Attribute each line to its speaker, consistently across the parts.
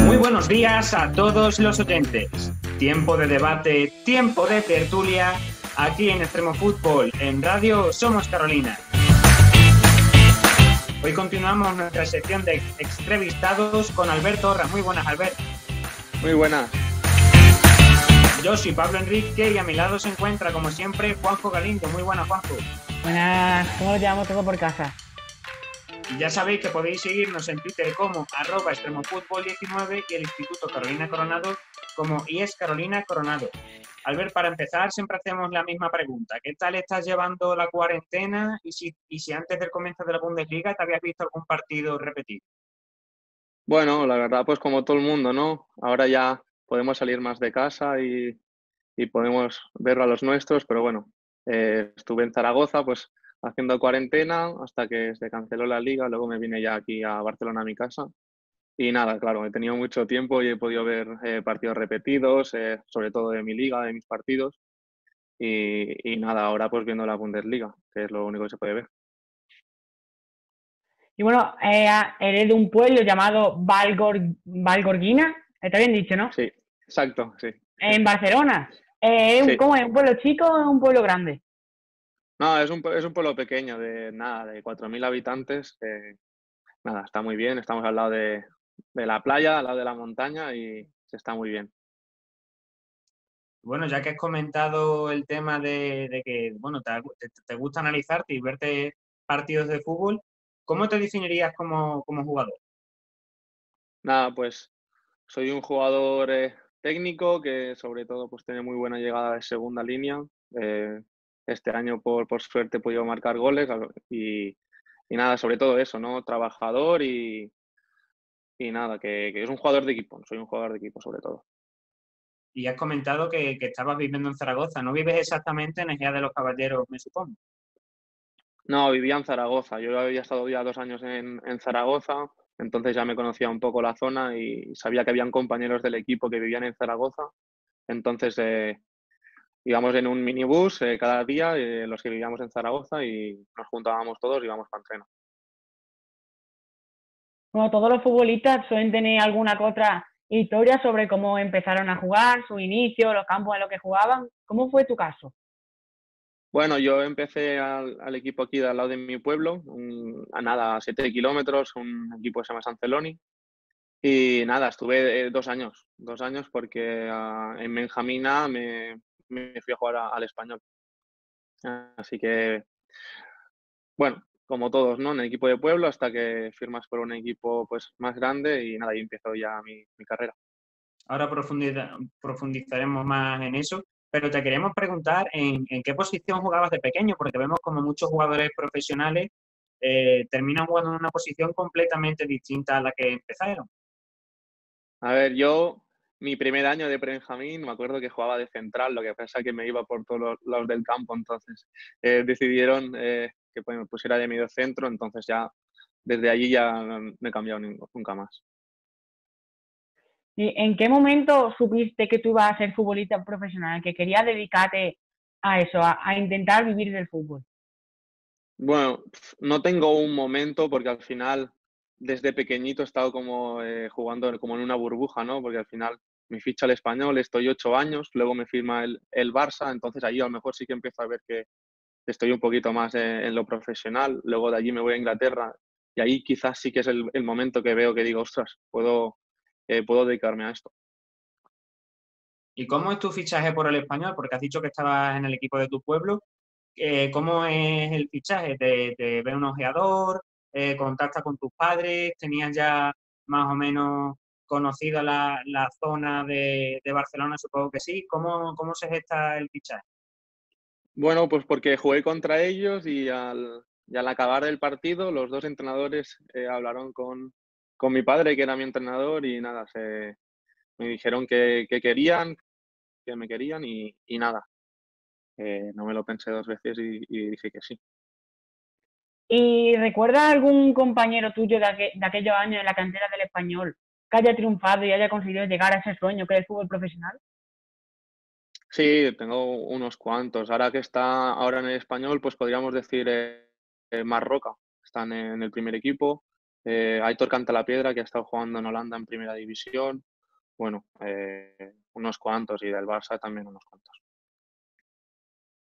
Speaker 1: Muy buenos días a todos los oyentes. Tiempo de debate, tiempo de tertulia, aquí en Extremo Fútbol, en Radio Somos Carolina. Hoy continuamos nuestra sección de entrevistados con Alberto Orra. Muy buenas, Albert.
Speaker 2: Muy buenas.
Speaker 1: Yo soy Pablo Enrique y a mi lado se encuentra, como siempre, Juanjo Galindo. Muy buenas, Juanjo.
Speaker 3: Buenas, ¿cómo lo llevamos todo por casa?
Speaker 1: Ya sabéis que podéis seguirnos en Twitter como @extremofutbol19 y el Instituto Carolina Coronado como IES Carolina Coronado. Albert, para empezar, siempre hacemos la misma pregunta. ¿Qué tal estás llevando la cuarentena? Y si antes del comienzo de la Bundesliga te habías visto algún partido repetido.
Speaker 2: Bueno, la verdad, pues como todo el mundo, ¿no? Ahora ya podemos salir más de casa y podemos ver a los nuestros, pero bueno, estuve en Zaragoza, pues haciendo cuarentena hasta que se canceló la liga, luego me vine ya aquí a Barcelona, a mi casa. Y nada, claro, he tenido mucho tiempo y he podido ver partidos repetidos, sobre todo de mi liga, de mis partidos. Y nada, ahora pues viendo la Bundesliga, que es lo único que se puede ver.
Speaker 3: Y bueno, eres de un pueblo llamado Valgorguina, está bien dicho, ¿no?
Speaker 2: Sí, exacto, sí.
Speaker 3: En Barcelona.
Speaker 2: Sí.
Speaker 3: ¿Cómo es? ¿Un pueblo chico o es un pueblo grande?
Speaker 2: No, es un pueblo pequeño, de 4.000 habitantes. Nada, está muy bien. Estamos al lado de la playa, al lado de la montaña y se está muy bien.
Speaker 1: Bueno, ya que has comentado el tema de que bueno, te gusta analizarte y verte partidos de fútbol, ¿cómo te definirías como jugador?
Speaker 2: Nada, pues soy un jugador técnico que sobre todo pues tiene muy buena llegada de segunda línea. Eh, este año por suerte he podido marcar goles y nada, sobre todo eso, ¿no? Trabajador y nada, que es un jugador de equipo. Soy un jugador de equipo sobre todo.
Speaker 1: Y has comentado que estabas viviendo en Zaragoza. ¿No vives exactamente en Ejea de los Caballeros, me supongo?
Speaker 2: No, vivía en Zaragoza. Yo había estado ya 2 años en Zaragoza, entonces ya me conocía un poco la zona y sabía que habían compañeros del equipo que vivían en Zaragoza. Entonces íbamos en un minibús cada día, los que vivíamos en Zaragoza, y nos juntábamos todos y íbamos para entreno.
Speaker 3: Bueno, todos los futbolistas suelen tener alguna que otra historia sobre cómo empezaron a jugar, su inicio, los campos en los que jugaban. ¿Cómo fue tu caso?
Speaker 2: Bueno, yo empecé al equipo aquí de al lado de mi pueblo, a 7 kilómetros, un equipo que se llama San Celoni. Y nada, estuve 2 años porque en Benjamina me fui a jugar al Español. Así que, bueno, como todos, ¿no? En el equipo de pueblo hasta que firmas por un equipo pues más grande y nada, ahí empezó ya mi carrera.
Speaker 1: Ahora profundizaremos más en eso, pero te queremos preguntar en qué posición jugabas de pequeño, porque vemos como muchos jugadores profesionales terminan jugando en una posición completamente distinta a la que empezaron.
Speaker 2: A ver, mi primer año de Benjamín, me acuerdo que jugaba de central, lo que pasa es que me iba por todos los lados del campo, entonces decidieron que pues, me pusiera de medio centro, entonces ya desde allí ya no he cambiado nunca más.
Speaker 3: ¿Y en qué momento supiste que tú ibas a ser futbolista profesional, que querías dedicarte a eso, a intentar vivir del fútbol?
Speaker 2: Bueno, no tengo un momento porque al final desde pequeñito he estado como jugando como en una burbuja, ¿no? Porque al final me ficha el Español, estoy 8 años, luego me firma el Barça, entonces ahí a lo mejor sí que empiezo a ver que estoy un poquito más en lo profesional, luego de allí me voy a Inglaterra y ahí quizás sí que es el momento que veo que digo, ostras, puedo dedicarme a esto.
Speaker 1: ¿Y cómo es tu fichaje por el Español? Porque has dicho que estabas en el equipo de tu pueblo. ¿Cómo es el fichaje? ¿Te ve un ojeador? ¿Contacta con tus padres? ¿Tenías ya más o menos conocida la zona de Barcelona? Supongo que sí. ¿Cómo se gesta el fichaje?
Speaker 2: Bueno, pues porque jugué contra ellos y al acabar el partido, los dos entrenadores hablaron con mi padre, que era mi entrenador, y nada, me dijeron que querían, que me querían y nada, no me lo pensé dos veces y dije que sí.
Speaker 3: ¿Y recuerdas algún compañero tuyo de aquellos años en la cantera del Español que haya triunfado y haya conseguido llegar a ese sueño que es el fútbol profesional?
Speaker 2: Sí, tengo unos cuantos. Ahora que está ahora en el Español, pues podríamos decir Marc Roca, están en el primer equipo. Aitor Cantalapiedra, que ha estado jugando en Holanda en primera división. Bueno, unos cuantos, y del Barça también unos cuantos.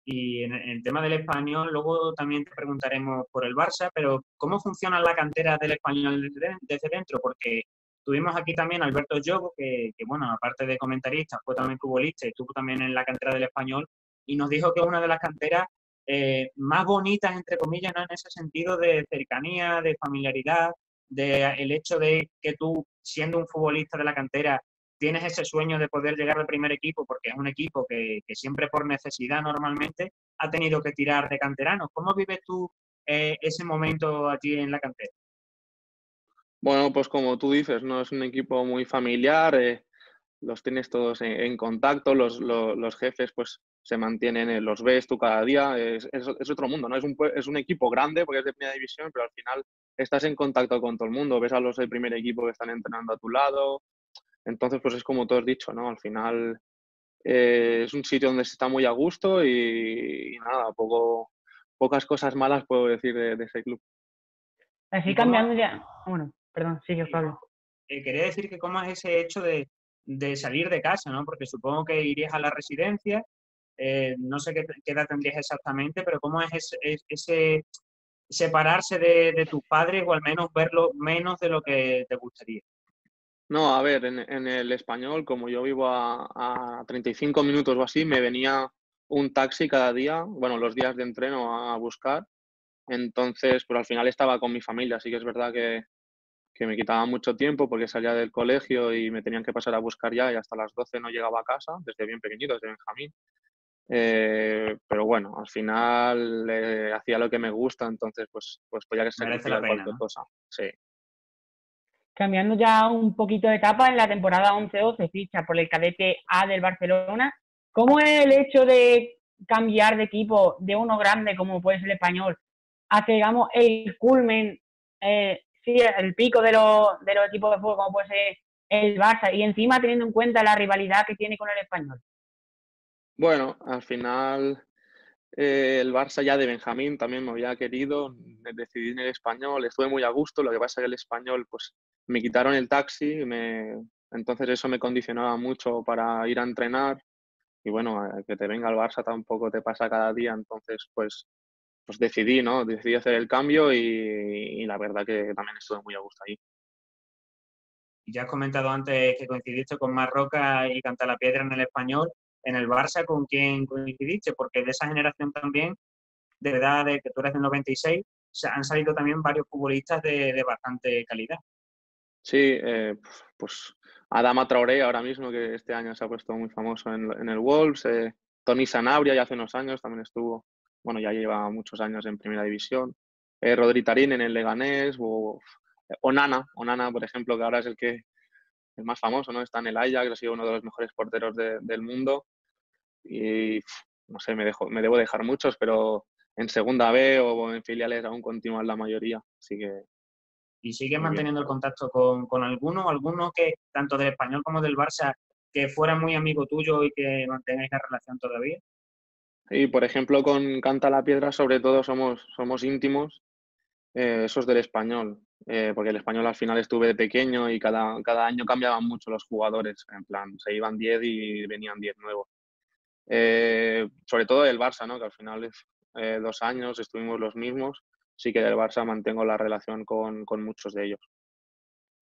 Speaker 1: Y en el tema del Español, luego también te preguntaremos por el Barça, pero ¿cómo funciona la cantera del Español desde dentro? Porque tuvimos aquí también a Alberto Llogo, bueno, aparte de comentarista, fue también futbolista y estuvo también en la cantera del Español, y nos dijo que es una de las canteras más bonitas, entre comillas, ¿no? En ese sentido de cercanía, de familiaridad, de el hecho de que tú, siendo un futbolista de la cantera, tienes ese sueño de poder llegar al primer equipo, porque es un equipo que siempre por necesidad normalmente ha tenido que tirar de canteranos. ¿Cómo vives tú ese momento allí en la cantera?
Speaker 2: Bueno, pues como tú dices, ¿no? Es un equipo muy familiar, los tienes todos en contacto, los jefes pues se mantienen, los ves tú cada día, es otro mundo, ¿no? Es un equipo grande porque es de primera división, pero al final estás en contacto con todo el mundo, ves a los del primer equipo que están entrenando a tu lado, entonces pues es como tú has dicho, ¿no? Al final es un sitio donde se está muy a gusto y nada, pocas cosas malas puedo decir de ese club.
Speaker 3: Así
Speaker 1: ¿Y cómo,
Speaker 3: cambiando ya. Bueno, perdón, sigue, Pablo.
Speaker 1: quería decir que cómo es ese hecho de salir de casa, ¿no? Porque supongo que irías a la residencia, no sé qué edad tendrías exactamente, pero cómo es ese separarse de tus padres o al menos verlo menos de lo que te gustaría.
Speaker 2: No, a ver, en el Español, como yo vivo a 35 minutos o así, me venía un taxi cada día, bueno, los días de entreno a buscar. Entonces, pero al final estaba con mi familia, así que es verdad que me quitaba mucho tiempo porque salía del colegio y me tenían que pasar a buscar ya y hasta las 12 no llegaba a casa, desde bien pequeñito, desde Benjamín. Pero bueno, al final hacía lo que me gusta, entonces pues podía
Speaker 1: Merece la
Speaker 2: sacrificar
Speaker 1: pena,
Speaker 2: cualquier
Speaker 1: ¿no?
Speaker 2: cosa. Sí.
Speaker 3: Cambiando ya un poquito de etapa, en la temporada 11-12 ficha por el cadete A del Barcelona. ¿Cómo es el hecho de cambiar de equipo de uno grande como puede ser el Español a que, digamos, el culmen, sí, el pico de los equipos de fútbol como puede ser el Barça, y encima teniendo en cuenta la rivalidad que tiene con el Español?
Speaker 2: Bueno, al final el Barça ya de Benjamín también me había querido, decidí en el Español, estuve muy a gusto, lo que pasa es que el Español pues me quitaron el taxi, entonces eso me condicionaba mucho para ir a entrenar y bueno, que te venga el Barça tampoco te pasa cada día, entonces pues decidí, ¿no? Decidí hacer el cambio y la verdad que también estuve muy a gusto ahí.
Speaker 1: Y ya has comentado antes que coincidiste con Marroca y Cantalapiedra en el Español. En el Barça, ¿con quién coincidiste? Porque de esa generación también, de verdad, de que tú eres del 96, han salido también varios futbolistas de bastante calidad.
Speaker 2: Sí, pues Adama Traoré ahora mismo, que este año se ha puesto muy famoso en el Wolves. Tony Sanabria ya hace unos años también estuvo, bueno, ya lleva muchos años en Primera División. Rodri Tarín en el Leganés. Onana, por ejemplo, que ahora es el más famoso, ¿no? Está en el Ajax, ha sido uno de los mejores porteros del mundo. Y no sé, me debo dejar muchos, pero en Segunda B o en filiales aún continúan la mayoría. Así que
Speaker 1: Y sigues
Speaker 2: muy bien.
Speaker 1: manteniendo el contacto con alguno que, tanto del Español como del Barça, que fuera muy amigo tuyo y que mantengáis la relación todavía.
Speaker 2: Y por ejemplo, con Canta la Piedra, sobre todo somos íntimos, esos del Español, porque el Español al final estuve de pequeño y cada año cambiaban mucho los jugadores, en plan, se iban 10 y venían 10 nuevos. Sobre todo del Barça, ¿no? Que al final 2 años estuvimos los mismos, sí que del Barça mantengo la relación con muchos de ellos.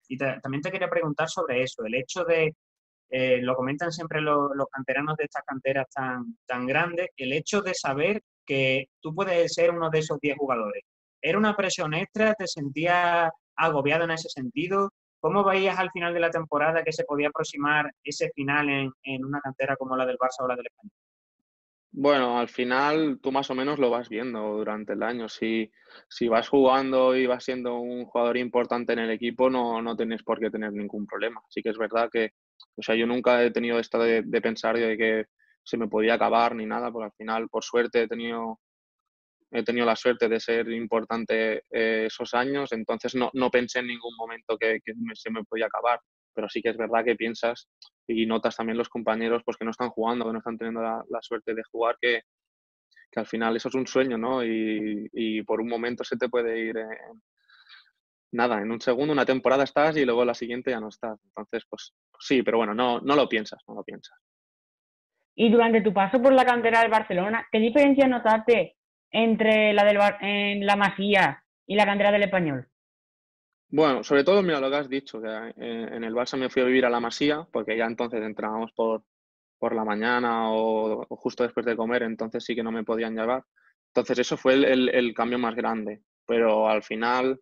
Speaker 1: Y también te quería preguntar sobre eso, el hecho de, lo comentan siempre los canteranos de estas canteras tan grandes, el hecho de saber que tú puedes ser uno de esos 10 jugadores. ¿Era una presión extra? ¿Te sentías agobiado en ese sentido? ¿Cómo veías al final de la temporada que se podía aproximar ese final en una cantera como la del Barça o la del Español?
Speaker 2: Bueno, al final tú más o menos lo vas viendo durante el año. Si vas jugando y vas siendo un jugador importante en el equipo, no tienes por qué tener ningún problema. Sí que es verdad que, o sea, yo nunca he tenido esto de pensar de que se me podía acabar ni nada, porque al final, por suerte, he tenido la suerte de ser importante esos años, entonces no pensé en ningún momento que se me podía acabar. Pero sí que es verdad que piensas y notas también los compañeros pues, que no están jugando, que no están teniendo la suerte de jugar, que que al final eso es un sueño, ¿no? Y por un momento se te puede ir, nada, en un segundo, una temporada estás y luego la siguiente ya no estás. Entonces, pues sí, pero bueno, no lo piensas, no lo piensas.
Speaker 3: Y durante tu paso por la cantera del Barcelona, ¿qué diferencia notaste entre en la Masía y la cantera del Español?
Speaker 2: Bueno, sobre todo, mira lo que has dicho, que en el Barça me fui a vivir a la Masía, porque ya entonces entrábamos por la mañana o justo después de comer, entonces sí que no me podían llevar. Entonces eso fue el cambio más grande, pero al final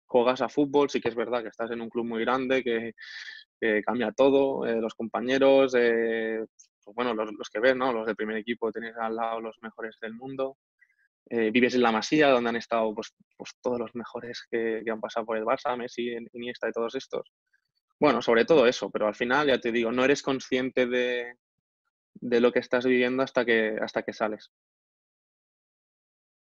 Speaker 2: juegas a fútbol, sí que es verdad que estás en un club muy grande, que cambia todo, los compañeros, pues bueno, los que ves, ¿no? Los del primer equipo, tienes al lado los mejores del mundo. Vives en la Masía, donde han estado pues todos los mejores que han pasado por el Barça, Messi, Iniesta y todos estos. Bueno, sobre todo eso, pero al final, ya te digo, no eres consciente de lo que estás viviendo hasta que sales.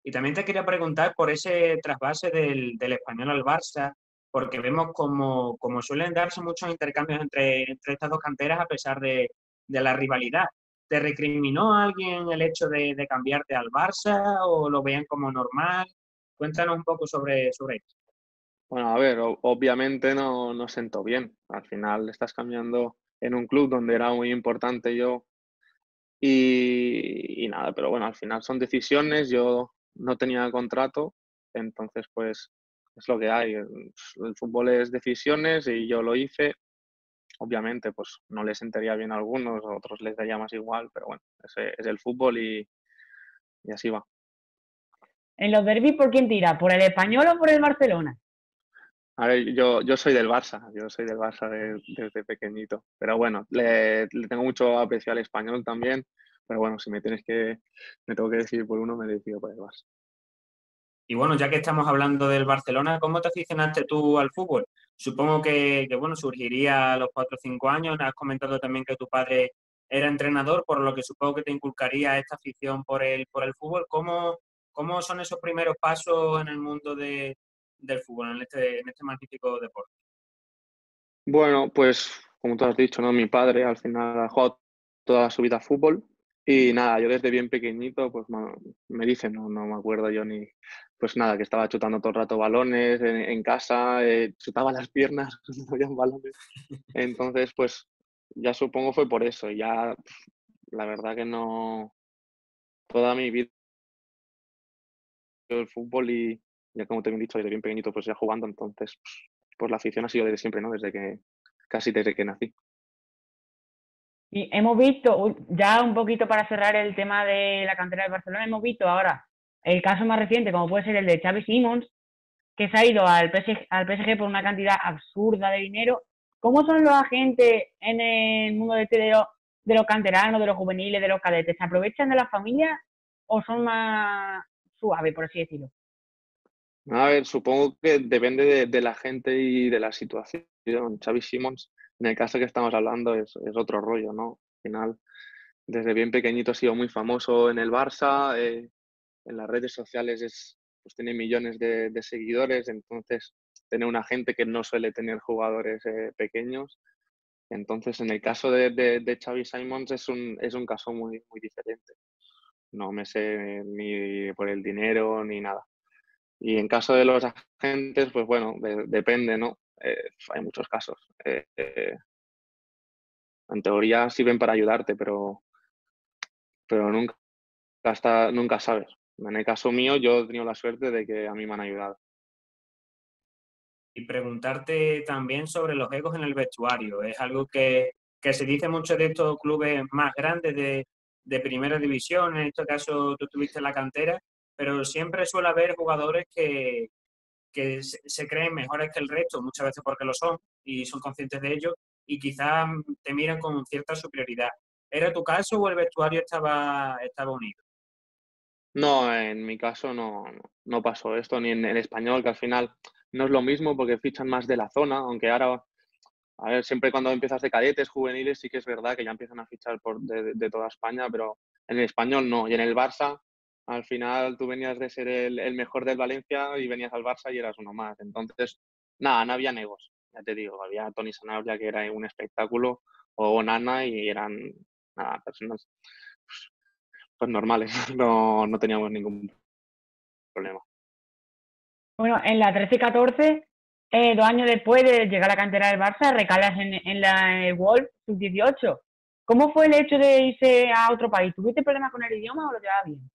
Speaker 1: Y también te quería preguntar por ese trasvase del Español al Barça, porque vemos como suelen darse muchos intercambios entre estas dos canteras a pesar de la rivalidad. ¿Te recriminó alguien el hecho de cambiarte al Barça o lo veían como normal? Cuéntanos un poco sobre esto.
Speaker 2: Bueno, a ver, obviamente no sentó bien. Al final estás cambiando en un club donde era muy importante yo y nada, pero bueno, al final son decisiones. Yo no tenía contrato, entonces pues es lo que hay. El fútbol es decisiones y yo lo hice. Obviamente, pues no les sentaría bien a algunos, a otros les daría más igual, pero bueno, ese es el fútbol y así va.
Speaker 3: En los derbis, ¿por quién tira? ¿Por el Español o por el Barcelona?
Speaker 2: A ver, yo soy del Barça, yo soy del Barça desde pequeñito, pero bueno, le tengo mucho aprecio al español también, pero bueno, si me tengo que decidir por uno, me decido por el Barça.
Speaker 1: Y bueno, ya que estamos hablando del Barcelona, ¿cómo te aficionaste tú al fútbol? Supongo bueno, surgiría a los 4 o 5 años. Has comentado también que tu padre era entrenador, por lo que supongo que te inculcaría esta afición por el fútbol. ¿Cómo son esos primeros pasos en el mundo del fútbol, en este magnífico deporte?
Speaker 2: Bueno, pues como tú has dicho, ¿no? Mi padre al final ha jugado toda su vida a fútbol y nada, yo desde bien pequeñito, pues me dicen, no me acuerdo yo ni, pues nada, que estaba chutando todo el rato balones en casa, chutaba las piernas cuando no habían balones. Entonces, pues ya supongo fue por eso. Ya, la verdad que no, toda mi vida el fútbol y ya como te he dicho, desde bien pequeñito, pues ya jugando. Entonces, pues la afición ha sido desde siempre, ¿no? Casi desde que nací.
Speaker 3: Y hemos visto, ya un poquito para cerrar el tema de la cantera del Barcelona, hemos visto ahora el caso más reciente, como puede ser el de Xavi Simons, que se ha ido al PSG por una cantidad absurda de dinero. ¿Cómo son los agentes en el mundo de los canteranos, de los juveniles, de los cadetes? ¿Se aprovechan de las familias o son más suaves, por así decirlo?
Speaker 2: A ver, supongo que depende de la gente y de la situación. Xavi Simons, en el caso que estamos hablando, es otro rollo, ¿no? Al final, desde bien pequeñito ha sido muy famoso en el Barça, en las redes sociales pues tiene millones de seguidores, entonces tener una gente que no suele tener jugadores pequeños. Entonces, en el caso de Xavi Simons es un caso muy diferente. No me sé ni por el dinero ni nada. Y en caso de los agentes, pues bueno, depende, ¿no? Hay muchos casos. En teoría sirven para ayudarte, pero nunca sabes. En el caso mío, yo he tenido la suerte de que a mí me han ayudado.
Speaker 1: Y preguntarte también sobre los egos en el vestuario. Es algo que se dice mucho de estos clubes más grandes de primera división. En este caso, tú tuviste la cantera, pero siempre suele haber jugadores que se creen mejores que el resto, muchas veces porque lo son y son conscientes de ello, y quizás te miran con cierta superioridad. ¿Era tu caso o el vestuario estaba unido?
Speaker 2: No, en mi caso no pasó esto, ni en el español, que al final no es lo mismo porque fichan más de la zona, aunque ahora, a ver, siempre cuando empiezas de cadetes, juveniles, sí que es verdad que ya empiezan a fichar de toda España, pero en el español no. Y en el Barça, al final tú venías de ser el mejor del Valencia y venías al Barça y eras uno más. Entonces, nada, no había negos, ya te digo, había Toni Sanabria que era un espectáculo, o Nana y eran, nada, personas pues normales, no teníamos ningún problema.
Speaker 3: Bueno, en la 13-14, 2 años después de llegar a la cantera del Barça, recalas en la Wolf sub-18. ¿Cómo fue el hecho de irse a otro país? ¿Tuviste problemas con el idioma o lo llevabas bien?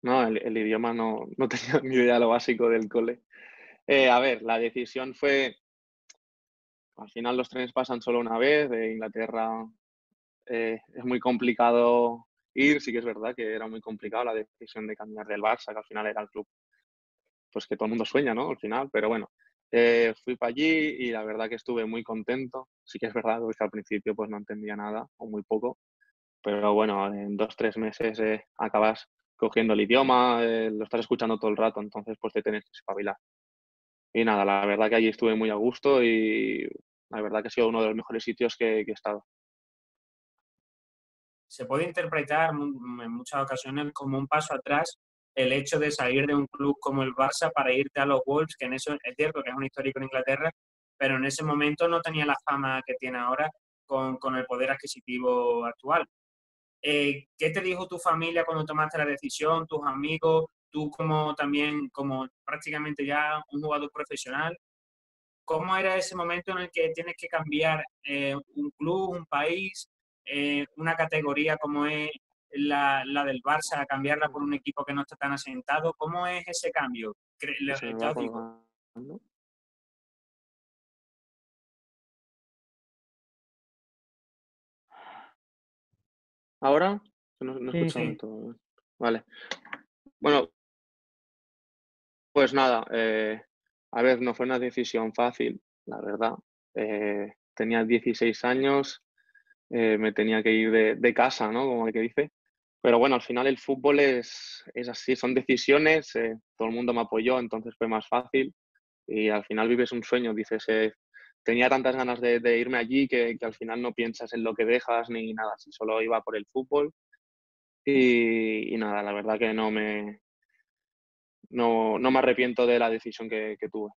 Speaker 2: No, el idioma no tenía ni idea lo básico del cole. A ver, la decisión fue, al final los trenes pasan solo una vez, de Inglaterra es muy complicado ir, sí que es verdad que era muy complicado la decisión de cambiar del Barça, que al final era el club pues que todo el mundo sueña, ¿no? Al final, pero bueno, fui para allí y la verdad que estuve muy contento. Sí que es verdad que al principio pues no entendía nada o muy poco, pero bueno, en 2, 3 meses acabas cogiendo el idioma, lo estás escuchando todo el rato, entonces pues te tienes que espabilar. Y nada, la verdad que allí estuve muy a gusto y la verdad que ha sido uno de los mejores sitios que he estado.
Speaker 1: Se puede interpretar en muchas ocasiones como un paso atrás el hecho de salir de un club como el Barça para irte a los Wolves, que en eso es cierto que es un histórico en Inglaterra, pero en ese momento no tenía la fama que tiene ahora con el poder adquisitivo actual. ¿Qué te dijo tu familia cuando tomaste la decisión, tus amigos, tú como también, como prácticamente ya un jugador profesional? ¿Cómo era ese momento en el que tienes que cambiar un club, un país, una categoría como es la del Barça, cambiarla por un equipo que no está tan asentado? ¿Cómo es ese cambio?
Speaker 2: Se me
Speaker 1: Ya
Speaker 2: va
Speaker 1: os digo,
Speaker 2: colgando. ¿Ahora? No he
Speaker 3: Sí,
Speaker 2: escuchado
Speaker 3: sí.
Speaker 2: del todo. Vale. Bueno, pues nada, a ver, no fue una decisión fácil, la verdad. Tenía 16 años, me tenía que ir de casa, ¿no? Como el que dice. Pero bueno, al final el fútbol es así, son decisiones, todo el mundo me apoyó, entonces fue más fácil y al final vives un sueño, dices, tenía tantas ganas de irme allí que al final no piensas en lo que dejas ni nada, si solo iba por el fútbol y nada, la verdad que no me arrepiento de la decisión que tuve.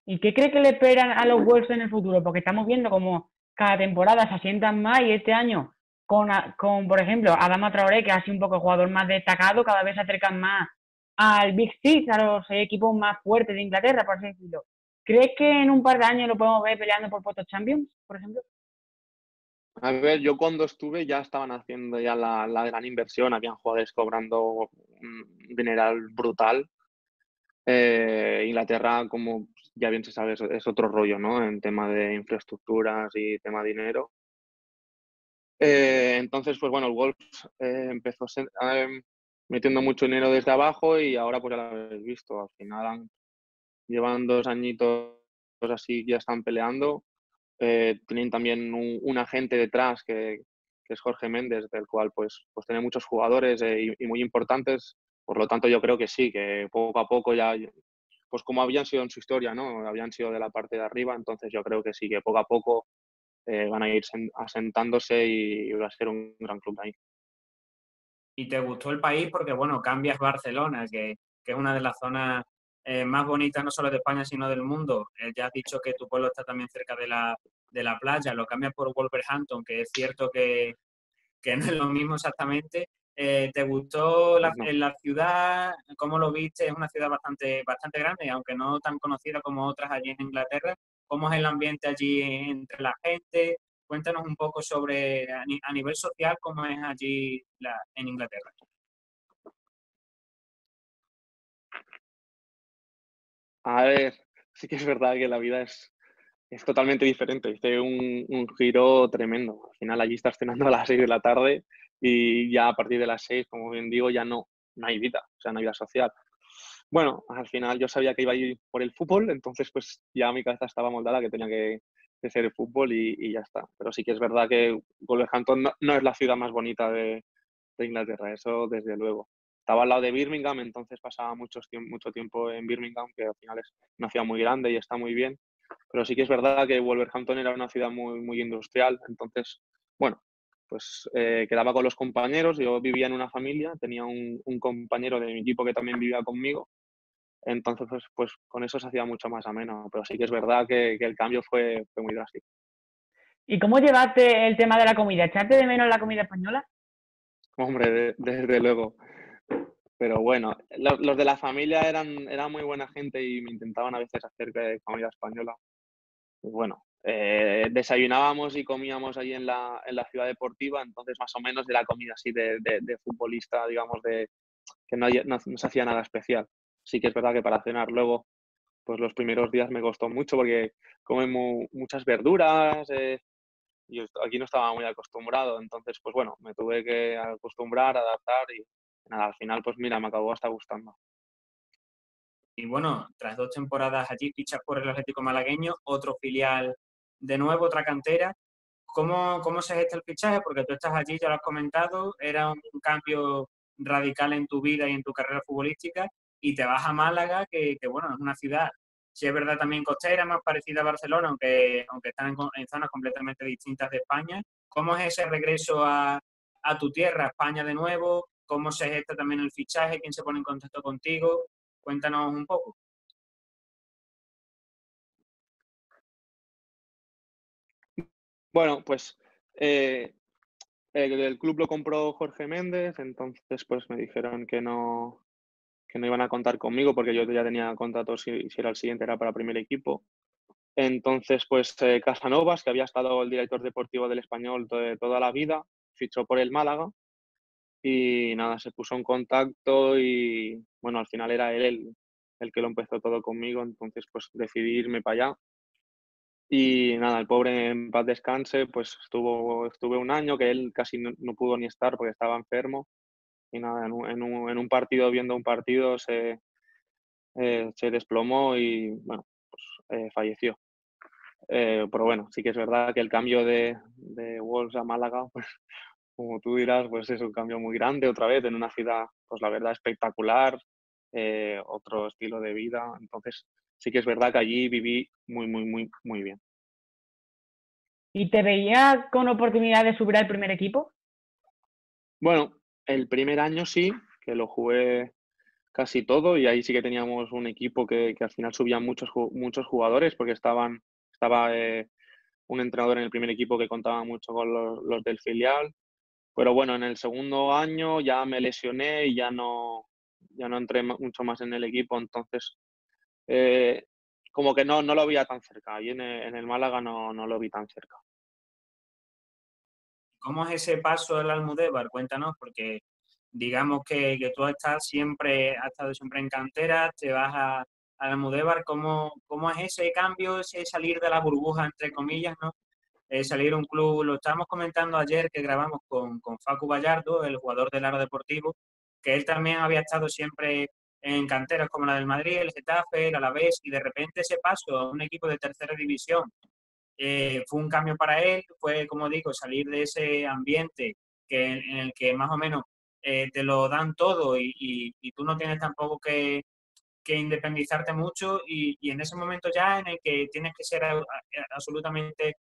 Speaker 3: ¿Y qué cree que le esperan a los Wolves en el futuro? Porque estamos viendo como cada temporada se asientan más y este año con por ejemplo, Adama Traoré, que ha sido un poco el jugador más destacado, cada vez se acercan más al Big Six, a los equipos más fuertes de Inglaterra, por así decirlo. ¿Crees que en un par de años lo podemos ver peleando por puestos Champions, por ejemplo?
Speaker 2: A ver, yo cuando estuve ya estaban haciendo ya la gran inversión, habían jugadores cobrando un dineral brutal. Inglaterra, como ya bien se sabe, es otro rollo, ¿no? En tema de infraestructuras y tema de dinero. Entonces, pues bueno, el Wolves empezó metiendo mucho dinero desde abajo y ahora pues ya lo habéis visto. Al final llevan 2 añitos así, ya están peleando. Tienen también un agente detrás que es Jorge Méndez, del cual pues tiene muchos jugadores y muy importantes. Por lo tanto, yo creo que sí, que poco a poco ya, pues como habían sido en su historia, ¿no? Habían sido de la parte de arriba, entonces yo creo que sí, que poco a poco van a ir asentándose y va a ser un gran club ahí.
Speaker 1: ¿Y te gustó el país? Porque, bueno, cambias Barcelona, que es una de las zonas más bonitas no solo de España, sino del mundo. Ya has dicho que tu pueblo está también cerca de la playa, lo cambias por Wolverhampton, que es cierto que no es lo mismo exactamente. ¿Te gustó
Speaker 2: Pues no.
Speaker 1: la ciudad? ¿Cómo lo viste? Es una ciudad bastante grande, aunque no tan conocida como otras allí en Inglaterra. ¿Cómo es el ambiente allí entre la gente? Cuéntanos un poco sobre, a nivel social, cómo es allí en Inglaterra.
Speaker 2: A ver, sí que es verdad que la vida es totalmente diferente, hice un giro tremendo. Al final allí estás cenando a las 6 de la tarde y ya a partir de las 6, como bien digo, ya no hay vida, o sea, no hay vida social. Bueno, al final yo sabía que iba a ir por el fútbol, entonces pues ya mi cabeza estaba moldada que tenía que ser el fútbol y ya está. Pero sí que es verdad que Wolverhampton no es la ciudad más bonita de Inglaterra, eso desde luego. Estaba al lado de Birmingham, entonces pasaba mucho tiempo en Birmingham, que al final es una ciudad muy grande y está muy bien. Pero sí que es verdad que Wolverhampton era una ciudad muy industrial, entonces, bueno, pues quedaba con los compañeros, yo vivía en una familia, tenía un compañero de mi equipo que también vivía conmigo, entonces pues con eso se hacía mucho más ameno, pero sí que es verdad que el cambio fue muy drástico.
Speaker 3: ¿Y cómo llevaste el tema de la comida? ¿Echaste de menos la comida española?
Speaker 2: Hombre, desde luego. Pero bueno, los de la familia eran muy buena gente y me intentaban a veces hacer comida española. Pues bueno, desayunábamos y comíamos ahí en la ciudad deportiva, entonces más o menos era comida así de futbolista, digamos, que no se hacía nada especial. Sí que es verdad que para cenar luego, pues los primeros días me costó mucho porque comen muchas verduras, y yo aquí no estaba muy acostumbrado, entonces pues bueno, me tuve que acostumbrar, adaptar y nada, al final pues mira, me acabó hasta gustando.
Speaker 1: Y bueno, tras 2 temporadas allí, fichas por el Atlético Malagueño, otro filial de nuevo, otra cantera. ¿Cómo se gesta el fichaje? Porque tú estás allí, ya lo has comentado, era un cambio radical en tu vida y en tu carrera futbolística, y te vas a Málaga, que bueno, es una ciudad, si es verdad, también costera, más parecida a Barcelona, aunque están en zonas completamente distintas de España. ¿Cómo es ese regreso a tu tierra, a España de nuevo? ¿Cómo se gesta también el fichaje? ¿Quién se pone en contacto contigo? Cuéntanos un poco.
Speaker 2: Bueno, pues el club lo compró Jorge Méndez, entonces pues me dijeron que no iban a contar conmigo porque yo ya tenía contrato, si era el siguiente era para primer equipo. Entonces, pues Casanovas, que había estado el director deportivo del Español toda la vida, fichó por el Málaga y nada, se puso en contacto y bueno, al final era él el que lo empezó todo conmigo, entonces pues decidí irme para allá. Y nada, el pobre en paz descanse, pues estuve un año que él casi no pudo ni estar porque estaba enfermo. Y nada, en un partido, viendo un partido, se desplomó y bueno, pues falleció. Pero bueno, sí que es verdad que el cambio de Wolves a Málaga, pues como tú dirás, pues es un cambio muy grande otra vez en una ciudad, pues la verdad espectacular, otro estilo de vida. Entonces sí que es verdad que allí viví muy, muy, muy, muy bien.
Speaker 3: ¿Y te veías con oportunidad de subir al primer equipo?
Speaker 2: Bueno, el primer año sí, que lo jugué casi todo y ahí sí que teníamos un equipo que al final subían muchos jugadores porque estaba un entrenador en el primer equipo que contaba mucho con los del filial. Pero bueno, en el segundo año ya me lesioné y ya no entré mucho más en el equipo, entonces eh, como que no lo veía tan cerca. Y en el Málaga no lo vi tan cerca.
Speaker 1: ¿Cómo es ese paso del Almudévar? Cuéntanos, porque digamos que tú has estado siempre en cantera, te vas al Almudévar. ¿Cómo es ese cambio, ese salir de la burbuja, entre comillas, ¿no? Salir a un club, lo estábamos comentando ayer que grabamos con Facu Gallardo, el jugador del Aro Deportivo, que él también había estado siempre en canteras como la del Madrid, el Getafe, el Alavés, y de repente ese paso a un equipo de tercera división fue un cambio para él, fue, como digo, salir de ese ambiente en el que más o menos te lo dan todo y tú no tienes tampoco que independizarte mucho y en ese momento ya en el que tienes que ser absolutamente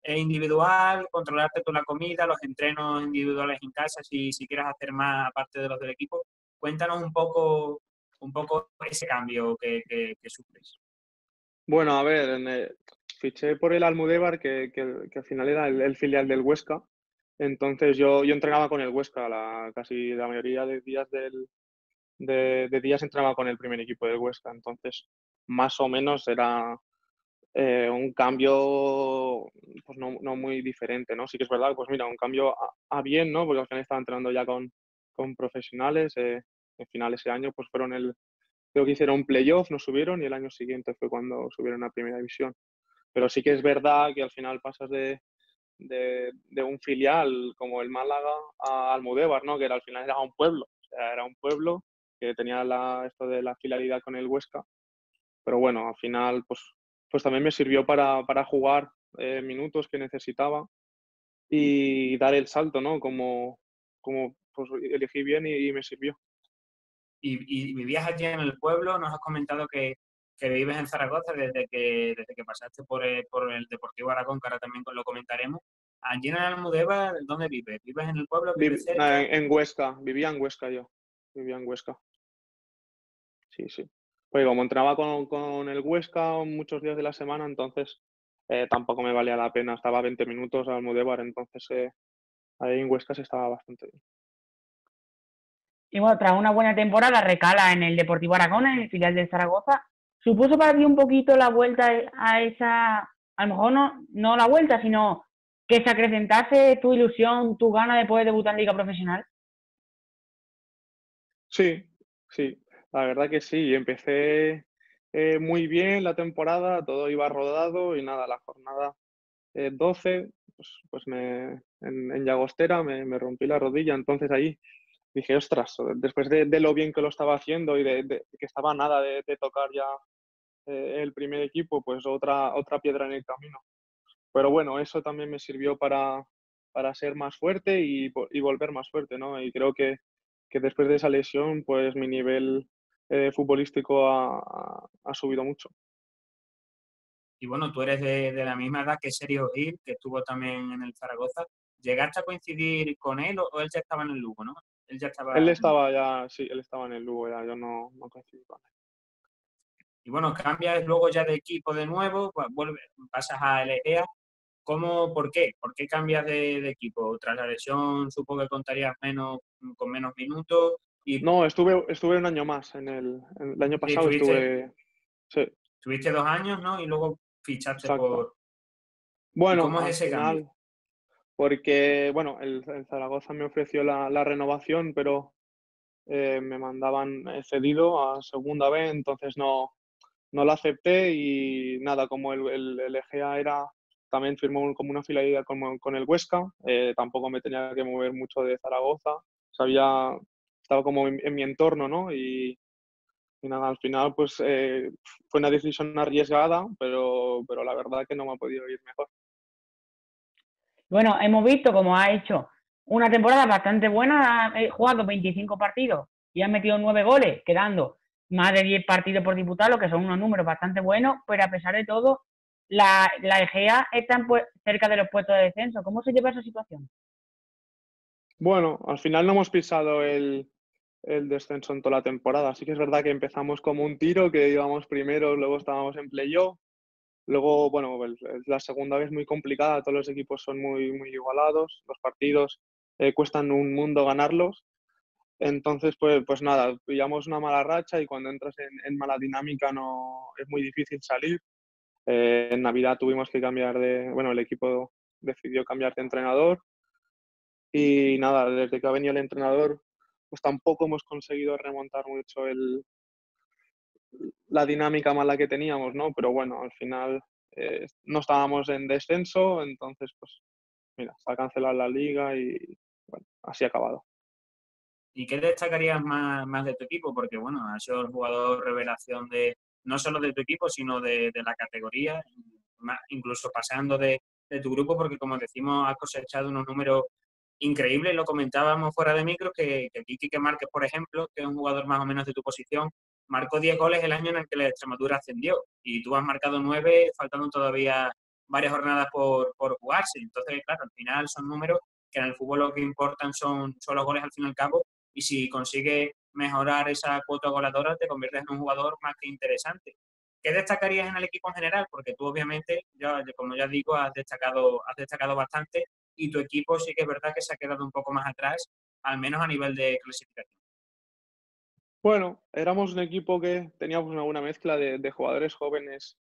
Speaker 1: individual, controlarte tú la comida, los entrenos individuales en casa, si quieres hacer más aparte de los del equipo. Cuéntanos un poco ese cambio que sufres.
Speaker 2: Bueno, a ver, fiché por el Almudévar, que al final era el filial del Huesca. Entonces yo entrenaba con el Huesca, casi la mayoría de días de días entrenaba con el primer equipo del Huesca. Entonces, más o menos era un cambio pues no muy diferente, ¿no? Sí que es verdad, pues mira, un cambio a bien, ¿no? Porque al final estaba entrenando ya con profesionales. Al final ese año pues creo que hicieron un playoff, no subieron y el año siguiente fue cuando subieron a Primera División. Pero sí que es verdad que al final pasas de un filial como el Málaga a Almudévar, ¿no? Que al final era un pueblo. O sea, era un pueblo que tenía esto de la filialidad con el Huesca. Pero bueno, al final pues también me sirvió para jugar minutos que necesitaba y dar el salto, ¿no? Como pues elegí bien y me sirvió.
Speaker 1: Y vivías allí en el pueblo, nos has comentado que vives en Zaragoza desde que pasaste por el Deportivo Aragón, que ahora también lo comentaremos. Allí en Almudévar, ¿dónde vives? ¿Vives en el pueblo? ¿Vives cerca?
Speaker 2: En Huesca, vivía en Huesca yo. Vivía en Huesca, sí, sí. Pues como entrenaba con el Huesca muchos días de la semana, entonces tampoco me valía la pena. Estaba a 20 minutos al Almudévar, entonces ahí en Huesca se estaba bastante bien.
Speaker 3: Y bueno, tras una buena temporada recala en el Deportivo Aragón, en el filial del Zaragoza. ¿Supuso para ti un poquito la vuelta a esa, a lo mejor no la vuelta, sino que se acrecentase tu ilusión, tu gana de poder debutar en Liga Profesional?
Speaker 2: Sí, sí, la verdad que sí. Empecé muy bien la temporada, todo iba rodado y nada, la jornada 12, pues en Llagostera me rompí la rodilla, entonces ahí dije, ostras, después de lo bien que lo estaba haciendo y de que estaba a nada de tocar ya el primer equipo, pues otra piedra en el camino. Pero bueno, eso también me sirvió para ser más fuerte y volver más fuerte, ¿no? Y creo que después de esa lesión, pues mi nivel futbolístico ha subido mucho.
Speaker 1: Y bueno, tú eres de la misma edad que Sergio Gil, que estuvo también en el Zaragoza. ¿Llegaste a coincidir con él o él ya estaba en el Lugo, no? Él ya
Speaker 2: Él
Speaker 1: estaba en el Lugo.
Speaker 2: estaba ya, sí, él estaba en el Lugo ya, yo no coincidí con él.
Speaker 1: Y bueno, cambias luego ya de equipo de nuevo, vuelves, pasas a LGA. ¿Cómo, por qué? ¿Por qué cambias de equipo? Tras la lesión supongo que contarías menos, con menos minutos y
Speaker 2: No, estuve un año más. El año
Speaker 1: sí,
Speaker 2: pasado estuve. Sí,
Speaker 1: estuviste 2 años, ¿no? Y luego fichaste
Speaker 2: exacto.
Speaker 1: por... ¿Y
Speaker 2: Bueno,
Speaker 1: cómo es
Speaker 2: al
Speaker 1: ese cambio?
Speaker 2: final, porque bueno, el Zaragoza me ofreció la renovación, pero me mandaban cedido a segunda vez, entonces no la acepté y nada, como el Egea también firmó como una fidelidad con el Huesca, tampoco me tenía que mover mucho de Zaragoza, sabía, estaba como en mi entorno, ¿no? Y nada, al final pues fue una decisión arriesgada, pero la verdad que no me ha podido ir mejor.
Speaker 3: Bueno, hemos visto cómo ha hecho una temporada bastante buena, ha jugado 25 partidos y ha metido 9 goles, quedando más de 10 partidos por disputar, lo que son unos números bastante buenos, pero a pesar de todo, la Egea está cerca de los puestos de descenso. ¿Cómo se lleva esa situación?
Speaker 2: Bueno, al final no hemos pisado el descenso en toda la temporada. Sí que es verdad que empezamos como un tiro, que íbamos primero, luego estábamos en playoff. Luego, bueno, la segunda vez muy complicada, todos los equipos son muy igualados, los partidos cuestan un mundo ganarlos. Entonces, pues nada, pillamos una mala racha y cuando entras en mala dinámica no es muy difícil salir. En Navidad tuvimos que cambiar bueno, el equipo decidió cambiar de entrenador y nada, desde que ha venido el entrenador, pues tampoco hemos conseguido remontar mucho la dinámica mala que teníamos, ¿no? Pero bueno, al final no estábamos en descenso, entonces pues mira, se ha cancelado la liga y bueno, así ha acabado.
Speaker 1: ¿Y qué destacarías más de tu equipo? Porque, bueno, ha sido el jugador revelación no solo de tu equipo, sino de la categoría, incluso pasando de tu grupo, porque, como decimos, has cosechado unos números increíbles. Lo comentábamos fuera de micro, que Quique Márquez, por ejemplo, que es un jugador más o menos de tu posición, marcó 10 goles el año en el que la Extremadura ascendió. Y tú has marcado 9, faltando todavía varias jornadas por jugarse. Entonces, claro, al final son números que en el fútbol lo que importan son los goles al fin y al cabo, y si consigues mejorar esa cuota goleadora te conviertes en un jugador más que interesante. ¿Qué destacarías en el equipo en general? Porque tú obviamente, como ya digo, has destacado bastante y tu equipo sí que es verdad que se ha quedado un poco más atrás, al menos a nivel de clasificación.
Speaker 2: Bueno, éramos un equipo que teníamos una buena mezcla de jugadores jóvenes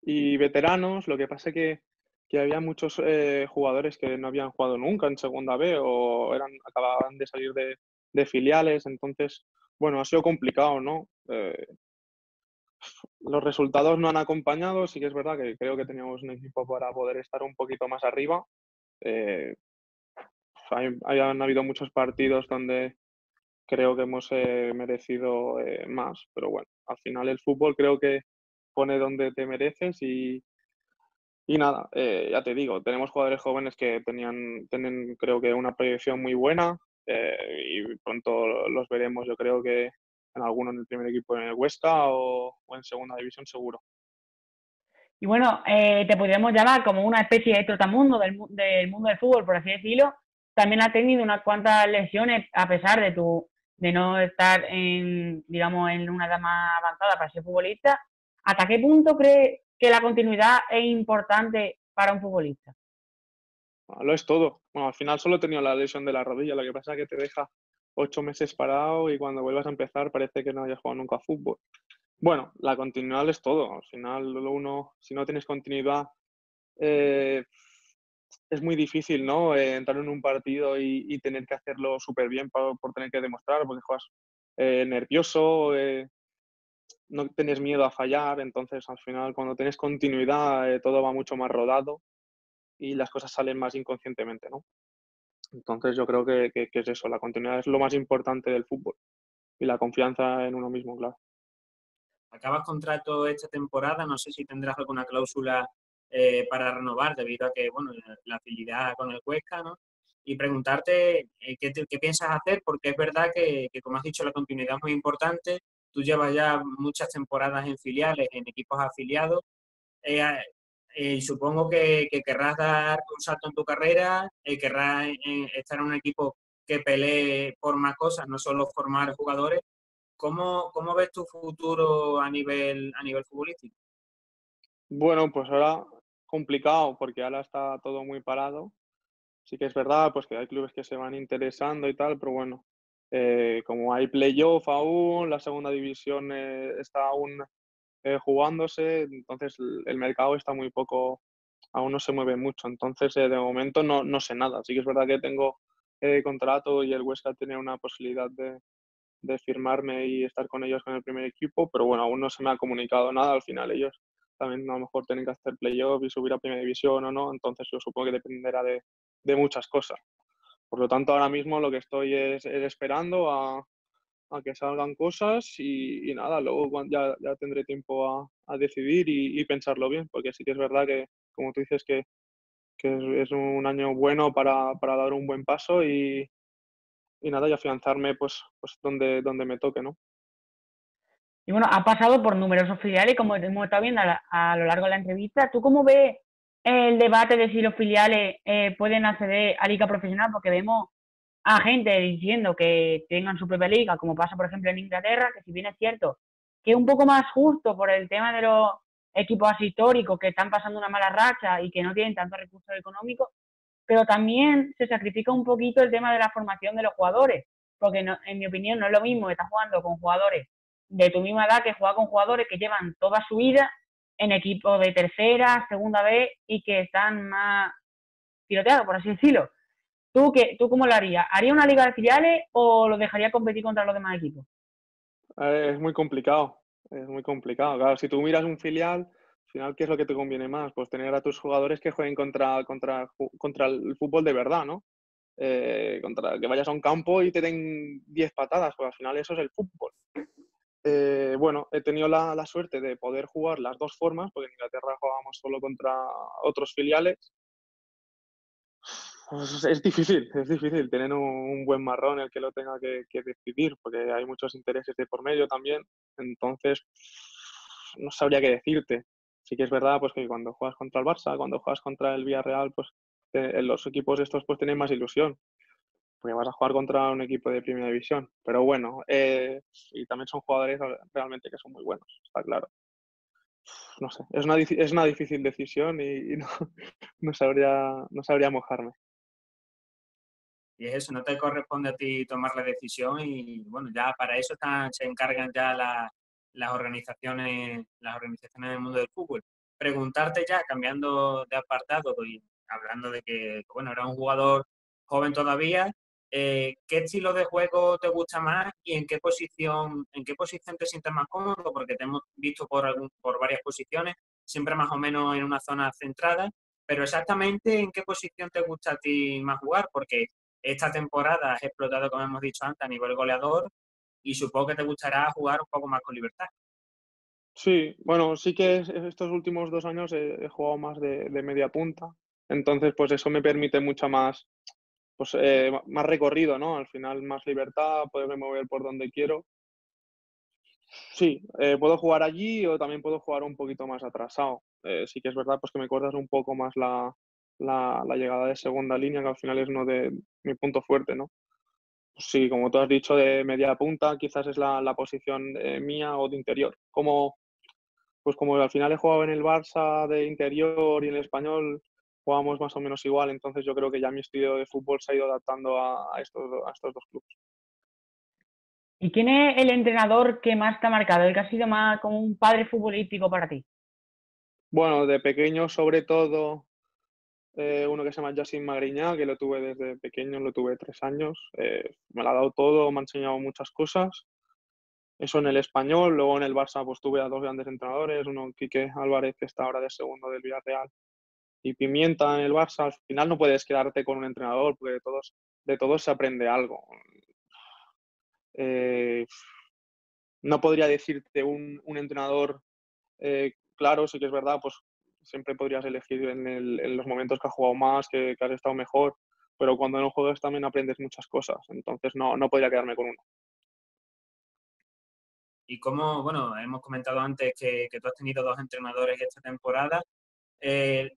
Speaker 2: y veteranos, lo que pasa que había muchos jugadores que no habían jugado nunca en Segunda B o acababan de salir de filiales, entonces, bueno, ha sido complicado, ¿no? Los resultados no han acompañado, sí que es verdad que creo que teníamos un equipo para poder estar un poquito más arriba. Eh, han habido muchos partidos donde creo que hemos merecido más, pero bueno, al final el fútbol creo que pone donde te mereces y nada, ya te digo, tenemos jugadores jóvenes que tienen creo que una proyección muy buena y pronto los veremos, yo creo que en alguno en el primer equipo en el Huesca o en segunda división seguro.
Speaker 3: Y bueno, te podríamos llamar como una especie de trotamundo del mundo del fútbol, por así decirlo. También has tenido unas cuantas lesiones a pesar de no estar digamos, en una edad más avanzada para ser futbolista. ¿Hasta qué punto crees que la continuidad es importante para un futbolista?
Speaker 2: Lo es todo. Bueno, al final solo he tenido la lesión de la rodilla, lo que pasa es que te deja 8 meses parado y cuando vuelvas a empezar parece que no hayas jugado nunca a fútbol. Bueno, la continuidad es todo. Al final, uno, si no tienes continuidad, eh, es muy difícil, ¿no? Entrar en un partido y tener que hacerlo súper bien por tener que demostrar, porque juegas nervioso, no tienes miedo a fallar, entonces al final cuando tienes continuidad todo va mucho más rodado y las cosas salen más inconscientemente, ¿no? Entonces yo creo que es eso, la continuidad es lo más importante del fútbol y la confianza en uno mismo, claro.
Speaker 1: Acabas contrato esta temporada, no sé si tendrás alguna cláusula para renovar debido a que, bueno, la afinidad con el Huesca, ¿no? Y preguntarte qué piensas hacer, porque es verdad que, como has dicho, la continuidad es muy importante. Tú llevas ya muchas temporadas en filiales, en equipos afiliados, eh, y supongo que querrás dar un salto en tu carrera, querrás estar en un equipo que pelee por más cosas, no solo formar jugadores. ¿Cómo ves tu futuro a nivel futbolístico?
Speaker 2: Bueno, pues ahora complicado porque ahora está todo muy parado. Sí que es verdad, pues que hay clubes que se van interesando y tal, pero bueno, como hay playoff aún, la segunda división está aún jugándose, entonces el mercado está muy poco, aún no se mueve mucho. Entonces, de momento no sé nada. Sí que es verdad que tengo contrato y el Huesca tiene una posibilidad de firmarme y estar con ellos con el primer equipo, pero bueno, aún no se me ha comunicado nada. Al final ellos también a lo mejor tienen que hacer playoff y subir a primera división o no, entonces yo supongo que dependerá de muchas cosas. Por lo tanto, ahora mismo lo que estoy es esperando a que salgan cosas y nada, luego ya tendré tiempo a decidir y pensarlo bien, porque sí que es verdad que, como tú dices, que es un año bueno para dar un buen paso y nada, y afianzarme pues donde me toque, ¿no?
Speaker 3: Y bueno, ha pasado por numerosos filiales, como hemos estado viendo a lo largo de la entrevista. ¿Tú cómo ves el debate de si los filiales pueden acceder a liga profesional? Porque vemos a gente diciendo que tengan su propia liga, como pasa, por ejemplo, en Inglaterra, que si bien es cierto que es un poco más justo por el tema de los equipos así históricos que están pasando una mala racha y que no tienen tantos recursos económicos, pero también se sacrifica un poquito el tema de la formación de los jugadores, porque no, en mi opinión no es lo mismo estar jugando con jugadores de tu misma edad que jugar con jugadores que llevan toda su vida en equipos de tercera, segunda vez y que están más tiroteados, por así decirlo. ¿Tú cómo lo harías? ¿Haría una liga de filiales o lo dejaría competir contra los demás equipos?
Speaker 2: Es muy complicado, es muy complicado. Claro, si tú miras un filial, al final, ¿qué es lo que te conviene más? Pues tener a tus jugadores que jueguen contra el fútbol de verdad, ¿no? Contra que vayas a un campo y te den 10 patadas, pues al final eso es el fútbol. Bueno, he tenido la suerte de poder jugar las dos formas, porque en Inglaterra jugábamos solo contra otros filiales. Pues es difícil tener un buen marrón el que lo tenga que decidir, porque hay muchos intereses de por medio también. Entonces, no sabría qué decirte. Sí que es verdad pues que cuando juegas contra el Barça, cuando juegas contra el Villarreal, pues los equipos estos pues tienen más ilusión, porque vas a jugar contra un equipo de primera división. Pero bueno, y también son jugadores realmente que son muy buenos, está claro. No sé, es una difícil decisión y no, no sabría mojarme.
Speaker 1: Y es eso, no te corresponde a ti tomar la decisión y bueno, ya para eso se encargan ya las organizaciones del mundo del fútbol. Preguntarte ya, cambiando de apartado y hablando de que, bueno, era un jugador joven todavía, ¿qué estilo de juego te gusta más y en qué posición te sientes más cómodo? Porque te hemos visto por varias posiciones, siempre más o menos en una zona centrada, pero exactamente en qué posición te gusta a ti más jugar, porque esta temporada has explotado, como hemos dicho antes, a nivel goleador y supongo que te gustará jugar un poco más con libertad.
Speaker 2: Sí, bueno, sí que estos últimos 2 años he jugado más de media punta, entonces pues eso me permite mucha más, pues, más recorrido, ¿no? Al final más libertad, poderme mover por donde quiero. Sí, puedo jugar allí o también puedo jugar un poquito más atrasado. Sí que es verdad pues que me cortas un poco más la llegada de segunda línea, que al final es uno de mi punto fuerte, ¿no? Sí, como tú has dicho, de media punta quizás es la posición mía o de interior. pues como al final he jugado en el Barça de interior y en el Español jugamos más o menos igual, entonces yo creo que ya mi estilo de fútbol se ha ido adaptando a estos dos clubes.
Speaker 3: ¿Y quién es el entrenador que más te ha marcado, el que ha sido más como un padre futbolístico para ti?
Speaker 2: Bueno, de pequeño sobre todo uno que se llama Jacint Magriñá, que lo tuve desde pequeño, lo tuve 3 años, me lo ha dado todo, me ha enseñado muchas cosas. Eso en el Español, luego en el Barça pues tuve a dos grandes entrenadores, uno Quique Álvarez, que está ahora de segundo del Villarreal, y Pimienta en el Barça. Al final no puedes quedarte con un entrenador, porque de todos se aprende algo. Eh, no podría decirte un entrenador claro, sí que es verdad, pues siempre podrías elegir en los momentos que has jugado más, que has estado mejor, pero cuando no juegas también aprendes muchas cosas, entonces no podría quedarme con uno.
Speaker 1: Y como, bueno, hemos comentado antes que tú has tenido 2 entrenadores esta temporada.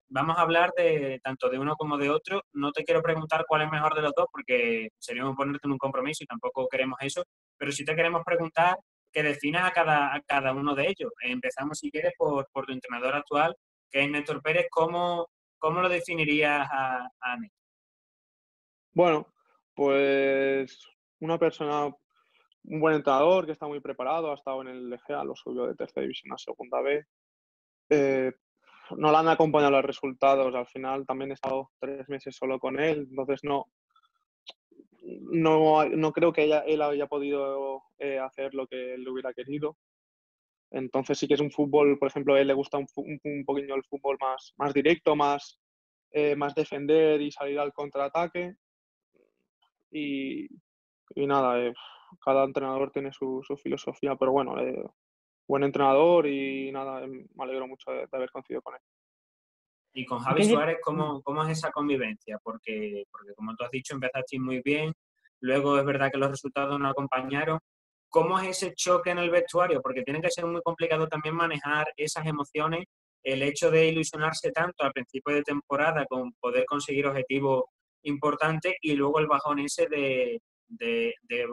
Speaker 1: Vamos a hablar de tanto de uno como de otro. No te quiero preguntar cuál es mejor de los dos, porque sería ponerte en un compromiso y tampoco queremos eso, pero sí te queremos preguntar que definas a cada uno de ellos. Empezamos, si quieres, por tu entrenador actual, que es Néstor Pérez. ¿Cómo lo definirías a Néstor?
Speaker 2: Bueno, pues una persona, un buen entrenador que está muy preparado, ha estado en el Egea, lo subió de tercera división a segunda B. Eh, no le han acompañado los resultados, al final también he estado 3 meses solo con él, entonces no creo que él haya podido hacer lo que él hubiera querido. Entonces sí que es un fútbol, por ejemplo, a él le gusta un poquito el fútbol más directo, más defender y salir al contraataque. Y, y nada, cada entrenador tiene su filosofía, pero bueno, buen entrenador y nada, me alegro mucho de haber coincidido con él.
Speaker 1: Y con
Speaker 3: ¿Y
Speaker 1: Javi
Speaker 3: qué
Speaker 1: Suárez, ¿cómo es esa convivencia? Porque como tú has dicho, empezaste muy bien, luego es verdad que los resultados no acompañaron. ¿Cómo es ese choque en el vestuario? Porque tiene que ser muy complicado también manejar esas emociones, el hecho de ilusionarse tanto al principio de temporada con poder conseguir objetivos importantes y luego el bajón ese de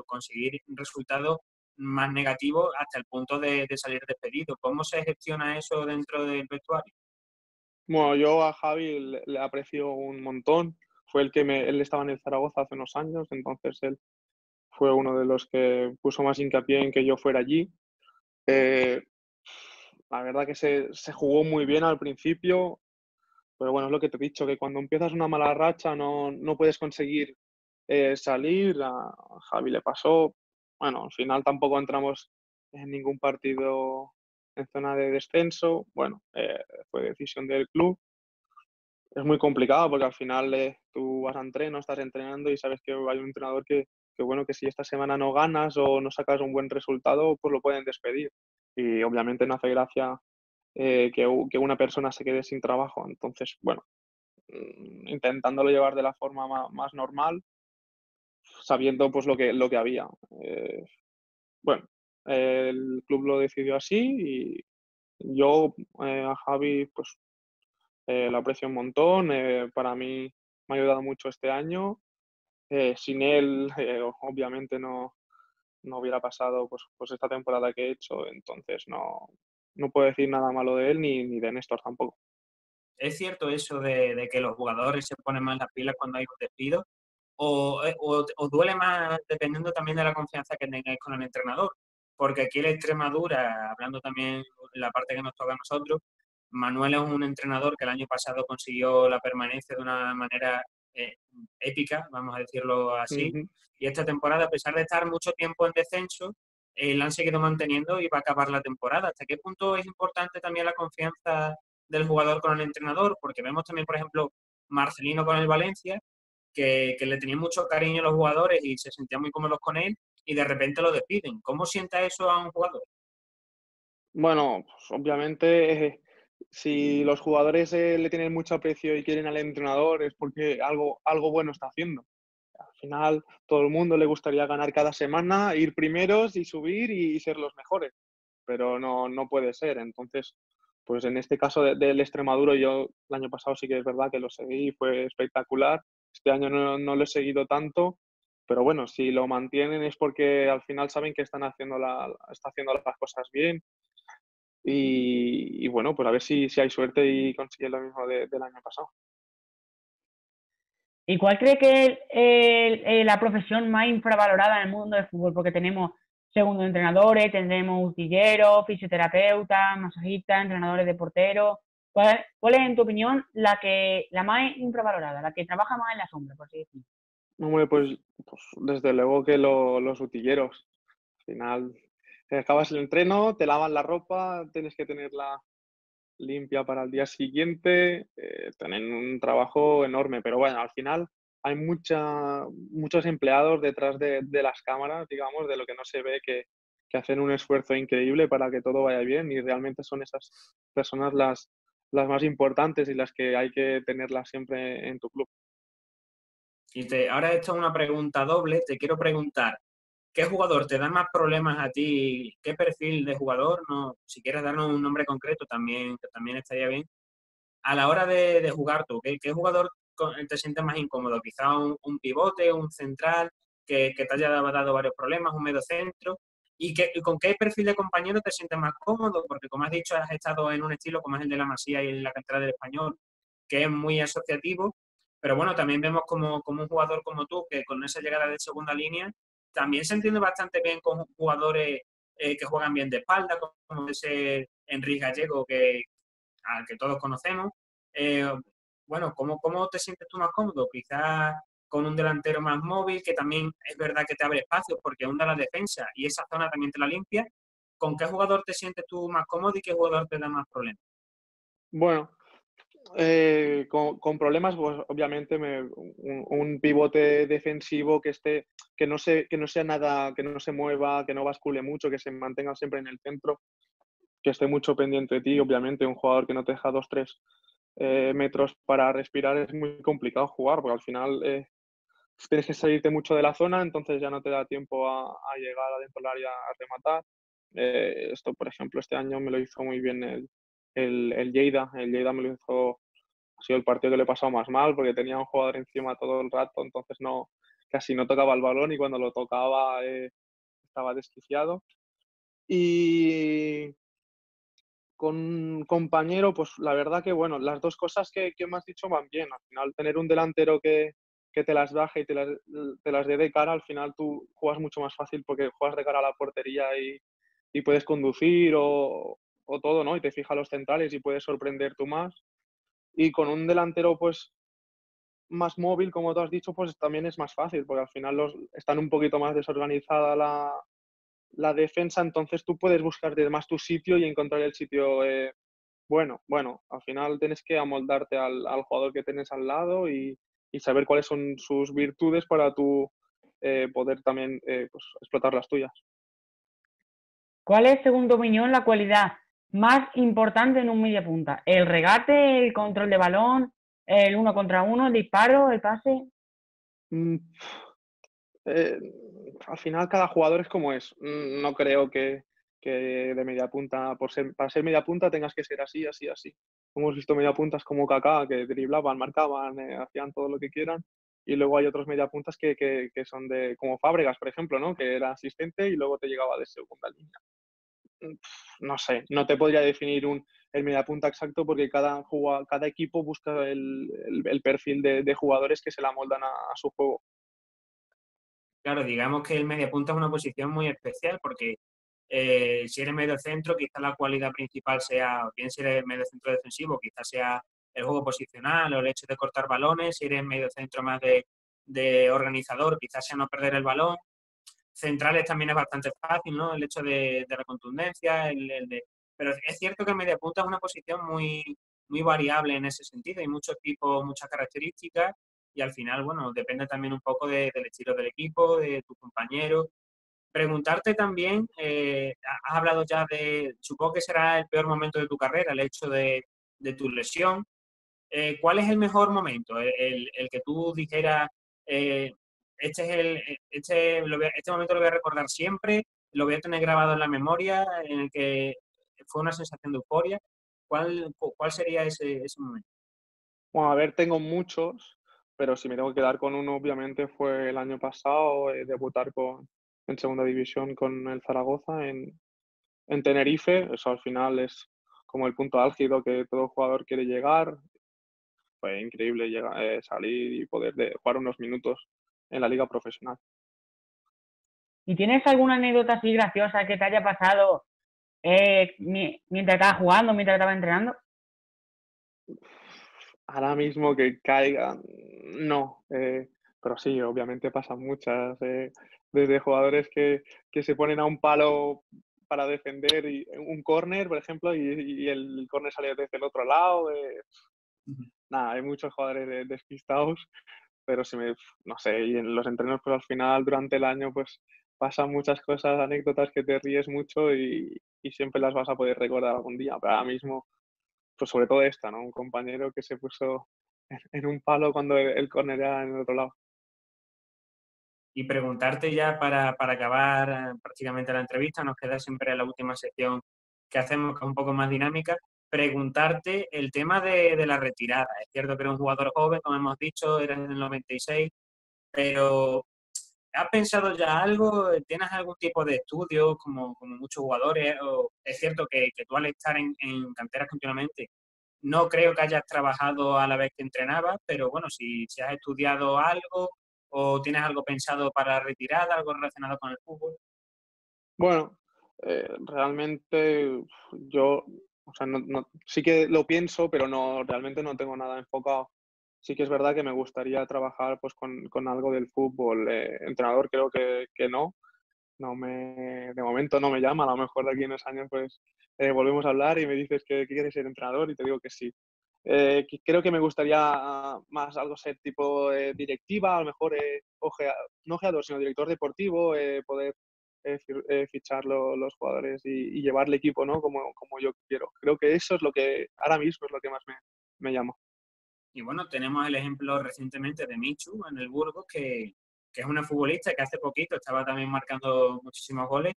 Speaker 1: conseguir resultados más negativos hasta el punto de salir despedido. ¿Cómo se gestiona eso dentro del vestuario?
Speaker 2: Bueno, yo a Javi le aprecio un montón. Fue él estaba en el Zaragoza hace unos años, entonces él fue uno de los que puso más hincapié en que yo fuera allí. Eh, la verdad que se jugó muy bien al principio, pero bueno, es lo que te he dicho, que cuando empiezas una mala racha no puedes conseguir salir. A Javi le pasó. Bueno, al final tampoco entramos en ningún partido en zona de descenso. Bueno, fue decisión del club. Es muy complicado porque al final tú vas a entreno, estás entrenando y sabes que hay un entrenador bueno, que si esta semana no ganas o no sacas un buen resultado, pues lo pueden despedir. Y obviamente no hace gracia que una persona se quede sin trabajo. Entonces, bueno, intentándolo llevar de la forma más normal, sabiendo pues lo que había. Bueno, el club lo decidió así y yo a Javi pues lo aprecio un montón. Para mí me ha ayudado mucho este año. Sin él, obviamente no hubiera pasado pues esta temporada que he hecho, entonces no puedo decir nada malo de él ni de Néstor tampoco.
Speaker 1: ¿Es cierto eso de que los jugadores se ponen más las pilas cuando hay un despido? ¿O duele más dependiendo también de la confianza que tengáis con el entrenador? Porque aquí en Extremadura, hablando también de la parte que nos toca a nosotros, Manuel es un entrenador que el año pasado consiguió la permanencia de una manera eh, épica, vamos a decirlo así,
Speaker 2: Ujú.
Speaker 1: y esta temporada, a pesar de estar mucho tiempo en descenso, la han seguido manteniendo y va a acabar la temporada. ¿Hasta qué punto es importante también la confianza del jugador con el entrenador? Porque vemos también, por ejemplo, Marcelino con el Valencia, que le tenían mucho cariño a los jugadores y se sentían muy cómodos con él y de repente lo despiden. ¿Cómo sienta eso a un jugador?
Speaker 2: Bueno, pues obviamente, si los jugadores le tienen mucho aprecio y quieren al entrenador es porque algo bueno está haciendo. Al final, todo el mundo le gustaría ganar cada semana, ir primeros y subir y ser los mejores, pero no puede ser. Entonces, pues en este caso del Extremadura, yo el año pasado sí que es verdad que lo seguí, fue espectacular. Este año no lo he seguido tanto, pero bueno, si lo mantienen es porque al final saben que está haciendo las cosas bien. y bueno, pues a ver si hay suerte y consigues lo mismo del año pasado.
Speaker 3: ¿Y cuál cree que es la profesión más infravalorada en el mundo del fútbol? Porque tenemos segundos entrenadores, tendremos utilleros, fisioterapeutas, masajistas, entrenadores de porteros. ¿Cuál es, en tu opinión, la más infravalorada, la que trabaja más en la sombra, por así decirlo?
Speaker 2: Hombre, pues desde luego que los utilleros. Al final, acabas el entreno, te lavan la ropa, tienes que tenerla limpia para el día siguiente, tienen un trabajo enorme, pero bueno, al final hay muchos empleados detrás de las cámaras, digamos, de lo que no se ve, que hacen un esfuerzo increíble para que todo vaya bien y realmente son esas personas las más importantes y las que hay que tenerlas siempre en tu club.
Speaker 1: Ahora esto es una pregunta doble. Te quiero preguntar, ¿qué jugador te da más problemas a ti? ¿Qué perfil de jugador? No, si quieres darnos un nombre concreto también, que también estaría bien. A la hora de jugar tú, ¿qué jugador te sientes más incómodo? Quizá un pivote, un central, que te haya dado varios problemas, un mediocentro. ¿Y con qué perfil de compañero te sientes más cómodo? Porque como has dicho, has estado en un estilo como es el de la Masía y la cantera del Español, que es muy asociativo. Pero bueno, también vemos como un jugador como tú, que con esa llegada de segunda línea, también se entiende bastante bien con jugadores que juegan bien de espalda, como ese Enrique Gallego, al que todos conocemos. Eh, bueno, ¿cómo te sientes tú más cómodo? Quizás con un delantero más móvil, que también es verdad que te abre espacios porque hunda la defensa y esa zona también te la limpia. ¿Con qué jugador te sientes tú más cómodo y qué jugador te da más problemas?
Speaker 2: Bueno, con problemas, pues obviamente un pivote defensivo que no sea nada, que no se mueva, que no bascule mucho, que se mantenga siempre en el centro, que esté mucho pendiente de ti. Obviamente, un jugador que no te deja 2, 3 metros para respirar es muy complicado jugar, porque al final tienes que salirte mucho de la zona, entonces ya no te da tiempo a llegar adentro del área a rematar. Esto, por ejemplo, este año me lo hizo muy bien el Lleida. El Lleida me lo hizo, ha sido el partido que le he pasado más mal porque tenía un jugador encima todo el rato, entonces casi no tocaba el balón y cuando lo tocaba estaba desquiciado. Y con un compañero, pues la verdad que bueno, las dos cosas que me has dicho van bien. Al final, tener un delantero que te las baje y te las dé de cara, al final tú juegas mucho más fácil porque juegas de cara a la portería y puedes conducir o todo, ¿no? Y te fija los centrales y puedes sorprender tú más. Y con un delantero, pues más móvil, como tú has dicho, pues también es más fácil, porque al final están un poquito más desorganizada la defensa, entonces tú puedes buscar más tu sitio y encontrar el sitio bueno, al final tienes que amoldarte al jugador que tienes al lado y saber cuáles son sus virtudes para tú poder también pues, explotar las tuyas.
Speaker 3: ¿Cuál es, según tu opinión, la cualidad más importante en un mediapunta? ¿El regate, el control de balón, el uno contra uno, el disparo, el pase?
Speaker 2: Mm, eh, Al final cada jugador es como es. No creo que de media punta, para ser media punta tengas que ser así, así, así. Hemos visto media puntas como Kaká que driblaban, marcaban, hacían todo lo que quieran. Y luego hay otros media puntas que son como Fábregas, por ejemplo, ¿no? Que era asistente y luego te llegaba de segunda línea. No sé, no te podría definir el mediapunta exacto porque cada equipo busca el perfil de jugadores que se la moldan a su juego.
Speaker 1: Claro, digamos que el mediapunta es una posición muy especial porque si eres medio centro, quizás la cualidad principal sea, bien si eres medio centro defensivo, quizás sea el juego posicional o el hecho de cortar balones. Si eres medio centro más de organizador, quizás sea no perder el balón. Centrales también es bastante fácil, ¿no? El hecho de la contundencia, pero es cierto que el mediapunta es una posición muy variable en ese sentido. Hay muchos tipos, muchas características y al final, bueno, depende también un poco del estilo del equipo, de tus compañeros. Preguntarte también, has hablado ya supongo que será el peor momento de tu carrera, el hecho de tu lesión. ¿Cuál es el mejor momento? El que tú dijeras, eh, este momento lo voy a recordar siempre, lo voy a tener grabado en la memoria, en el que fue una sensación de euforia. ¿Cuál sería ese momento?
Speaker 2: Bueno, a ver, tengo muchos, pero si me tengo que quedar con uno, obviamente fue el año pasado, debutar en segunda división con el Zaragoza en Tenerife. Eso al final es como el punto álgido que todo jugador quiere llegar. Fue increíble salir y poder jugar unos minutos en la liga profesional.
Speaker 3: ¿Y tienes alguna anécdota así graciosa que te haya pasado mientras estabas jugando, mientras estabas entrenando?
Speaker 2: Ahora mismo que caiga, no. Pero sí, obviamente pasan muchas. Desde jugadores que se ponen a un palo para defender un córner, por ejemplo, y el córner sale desde el otro lado. Nada, hay muchos jugadores despistados, pero no sé, y en los entrenos pues al final durante el año pues pasan muchas cosas, anécdotas que te ríes mucho y siempre las vas a poder recordar algún día. Pero ahora mismo, pues sobre todo esta, ¿no? Un compañero que se puso en un palo cuando el córner era en el otro lado.
Speaker 1: Y preguntarte ya para acabar prácticamente la entrevista, nos queda siempre la última sección que hacemos, que es un poco más dinámica, preguntarte el tema de la retirada. Es cierto que eres un jugador joven, como hemos dicho, eres del 96, pero ¿has pensado ya algo? ¿Tienes algún tipo de estudio como muchos jugadores? O es cierto que tú al estar en canteras continuamente, no creo que hayas trabajado a la vez que entrenabas, pero bueno, si has estudiado algo o tienes algo pensado para la retirada, algo relacionado con el fútbol.
Speaker 2: Bueno, realmente yo, o sea, sí que lo pienso, pero realmente no tengo nada enfocado. Sí que es verdad que me gustaría trabajar pues con algo del fútbol. Entrenador creo que no. De momento no me llama. A lo mejor de aquí en unos años pues volvemos a hablar y me dices que quieres ser entrenador y te digo que sí. Creo que me gustaría más algo ser tipo directiva, a lo mejor no ojeador, sino director deportivo, poder fichar los jugadores y llevar el equipo, ¿no? Como yo quiero. Creo que eso es lo que ahora mismo es lo que más me llama.
Speaker 1: Y bueno, tenemos el ejemplo recientemente de Michu en el Burgos, que es una futbolista que hace poquito estaba también marcando muchísimos goles.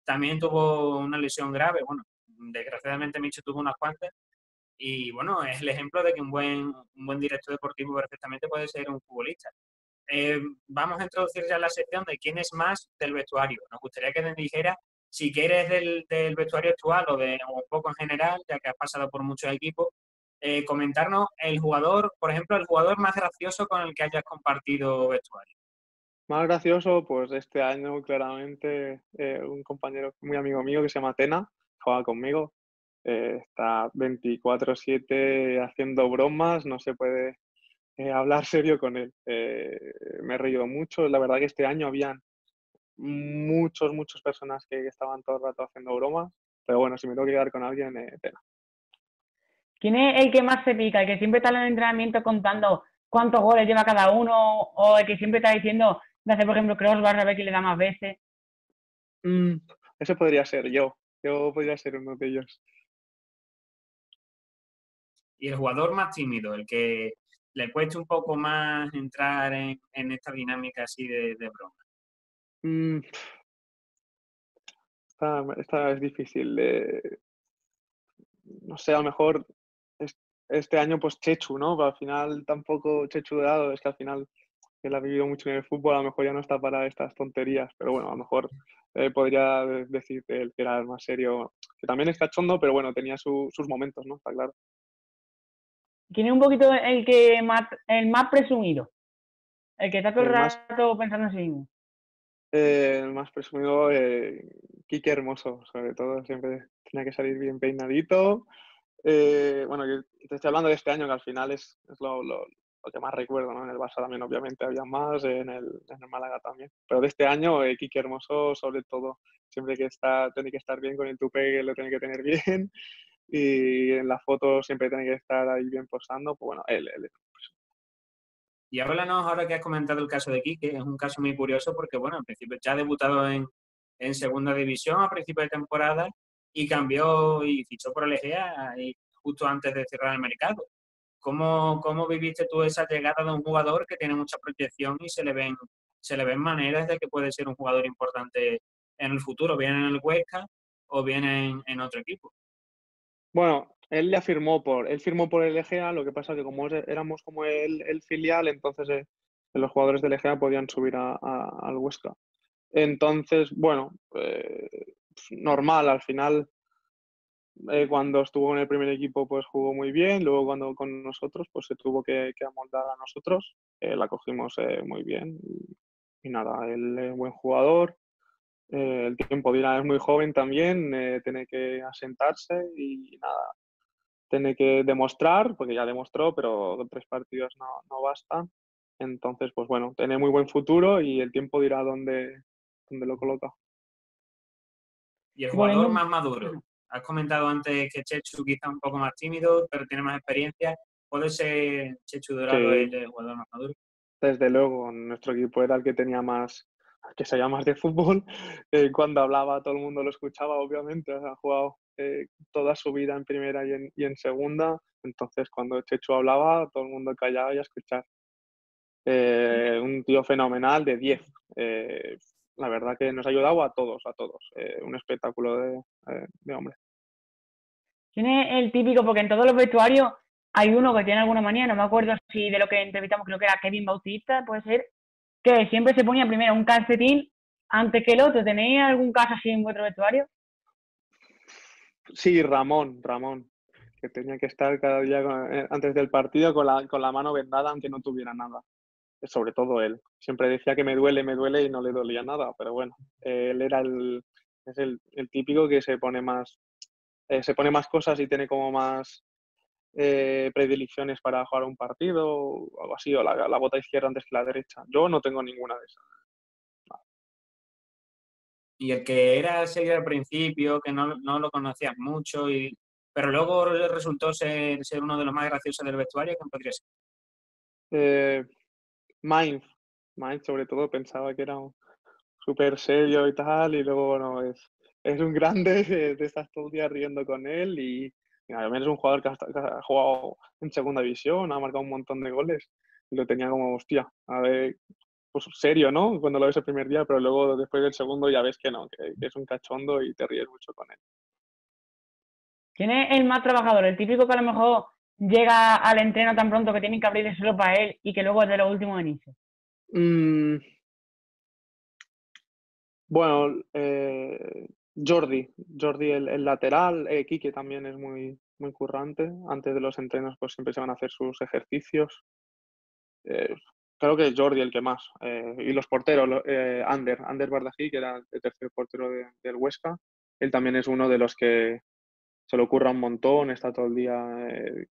Speaker 1: También tuvo una lesión grave. Bueno, desgraciadamente Michu tuvo unas cuantas. Y bueno, es el ejemplo de que un buen director deportivo perfectamente puede ser un futbolista. Vamos a introducir ya la sección de quién es más del vestuario. Nos gustaría que nos dijera si quieres del vestuario actual o un poco en general, ya que has pasado por muchos equipos, comentarnos el jugador, por ejemplo, el jugador más gracioso con el que hayas compartido vestuario.
Speaker 2: Más gracioso, pues este año claramente un compañero muy amigo mío que se llama Tena, juega conmigo, está 24/7 haciendo bromas, no se puede hablar serio con él. Me he reído mucho, la verdad que este año habían muchas personas que estaban todo el rato haciendo bromas, pero bueno, si me tengo que quedar con alguien, Tena.
Speaker 3: ¿Quién es el que más se pica? ¿El que siempre está en el entrenamiento contando cuántos goles lleva cada uno? ¿O el que siempre está diciendo de hacer, por ejemplo, crossbar a ver quién le da más veces?
Speaker 2: Mm, Ese podría ser yo podría ser uno de ellos.
Speaker 1: Y el jugador más tímido, el que le cueste un poco más entrar en esta dinámica así de broma.
Speaker 2: Mm, esta es difícil. No sé, a lo mejor este año pues Chechu, ¿no? Pero al final tampoco Chechu Dorado, es que al final él ha vivido mucho en el fútbol, a lo mejor ya no está para estas tonterías, pero bueno, a lo mejor podría decirte el que era el más serio, que también es cachondo, pero bueno, tenía sus momentos, ¿no? Está claro.
Speaker 3: ¿Quién es un poquito el más presumido? El que está todo el
Speaker 2: El más,
Speaker 3: rato pensando en sí mismo.
Speaker 2: el más presumido, Quique Hermoso, sobre todo, siempre tenía que salir bien peinadito. Bueno, yo te estoy hablando de este año, que al final es lo que más recuerdo, ¿no? En el Barça también, obviamente, había más, en el Málaga también. Pero de este año, Quique Hermoso, sobre todo, siempre tiene que estar bien con el tupé, que lo tiene que tener bien. Y en la foto siempre tiene que estar ahí bien posando. Pues bueno, él.
Speaker 1: Y háblanos ahora que has comentado el caso de Quique, es un caso muy curioso porque, bueno, en principio ya ha debutado en segunda división a principio de temporada y cambió y fichó por el Egea justo antes de cerrar el mercado. ¿Cómo viviste tú esa llegada de un jugador que tiene mucha proyección y se le ven maneras de que puede ser un jugador importante en el futuro, bien en el Huesca o bien en otro equipo?
Speaker 2: Bueno, él firmó por el Egea, lo que pasa que como éramos como el filial, entonces los jugadores del Egea podían subir al Huesca. Entonces, bueno, normal, al final cuando estuvo en el primer equipo pues jugó muy bien, luego cuando con nosotros pues se tuvo que amoldar a nosotros, la cogimos muy bien y nada, él es buen jugador, el tiempo dirá es muy joven también, tiene que asentarse y nada, tiene que demostrar, porque ya demostró, pero con 3 partidos no bastan. Entonces, pues bueno, tiene muy buen futuro y el tiempo dirá dónde lo coloca.
Speaker 1: Y el jugador
Speaker 3: Volviendo,
Speaker 1: más maduro. Has comentado antes que Chechu quizá un poco más tímido, pero tiene más experiencia. ¿Puede ser Chechu Dorado
Speaker 2: Sí,
Speaker 1: el jugador más maduro?
Speaker 2: desde luego, nuestro equipo era el que tenía más, que sabía más de fútbol. Cuando hablaba todo el mundo lo escuchaba, obviamente. O sea, ha jugado toda su vida en primera y en segunda. Entonces, cuando Chechu hablaba, todo el mundo callaba y a escuchar. Un tío fenomenal de 10. La verdad que nos ha ayudado a todos, a todos. Un espectáculo de hombre.
Speaker 3: tiene el típico, porque en todos los vestuarios hay uno que tiene alguna manía, no me acuerdo si de lo que entrevistamos, creo que era Kevin Bautista, puede ser, que siempre se ponía primero un calcetín antes que el otro. ¿Tenéis algún caso así en vuestro vestuario?
Speaker 2: Sí, Ramón, que tenía que estar cada día antes del partido con la mano vendada aunque no tuviera nada. Sobre todo él. Siempre decía que me duele y no le dolía nada, pero bueno, él era es el típico que se pone más cosas y tiene como más predilecciones para jugar un partido o algo así, o la bota izquierda antes que la derecha. Yo no tengo ninguna de esas.
Speaker 1: Y el que era serio al principio, que no lo conocías mucho, pero luego resultó ser uno de los más graciosos del vestuario, ¿quién podría ser?
Speaker 2: Eh, Mainz, Mainz sobre todo pensaba que era súper serio y tal, y luego, bueno, es un grande, te estás todo el día riendo con él y además es un jugador que ha jugado en segunda división, ha marcado un montón de goles y lo tenía como, hostia, a ver, pues serio, ¿no? Cuando lo ves el primer día, pero luego después del segundo ya ves que no, que es un cachondo y te ríes mucho con él.
Speaker 3: ¿Quién es el más trabajador? El típico que a lo mejor llega al entreno tan pronto que tienen que abrir solo para él y que luego es de los últimos en irse.
Speaker 2: Mm, bueno, Jordi el lateral, Quique también es muy, muy currante. Antes de los entrenos pues siempre se van a hacer sus ejercicios. Eh, Creo que es Jordi el que más. Y los porteros, Ander Bardají, que era el tercer portero del Huesca, él también es uno de los que se lo curra un montón, está todo el día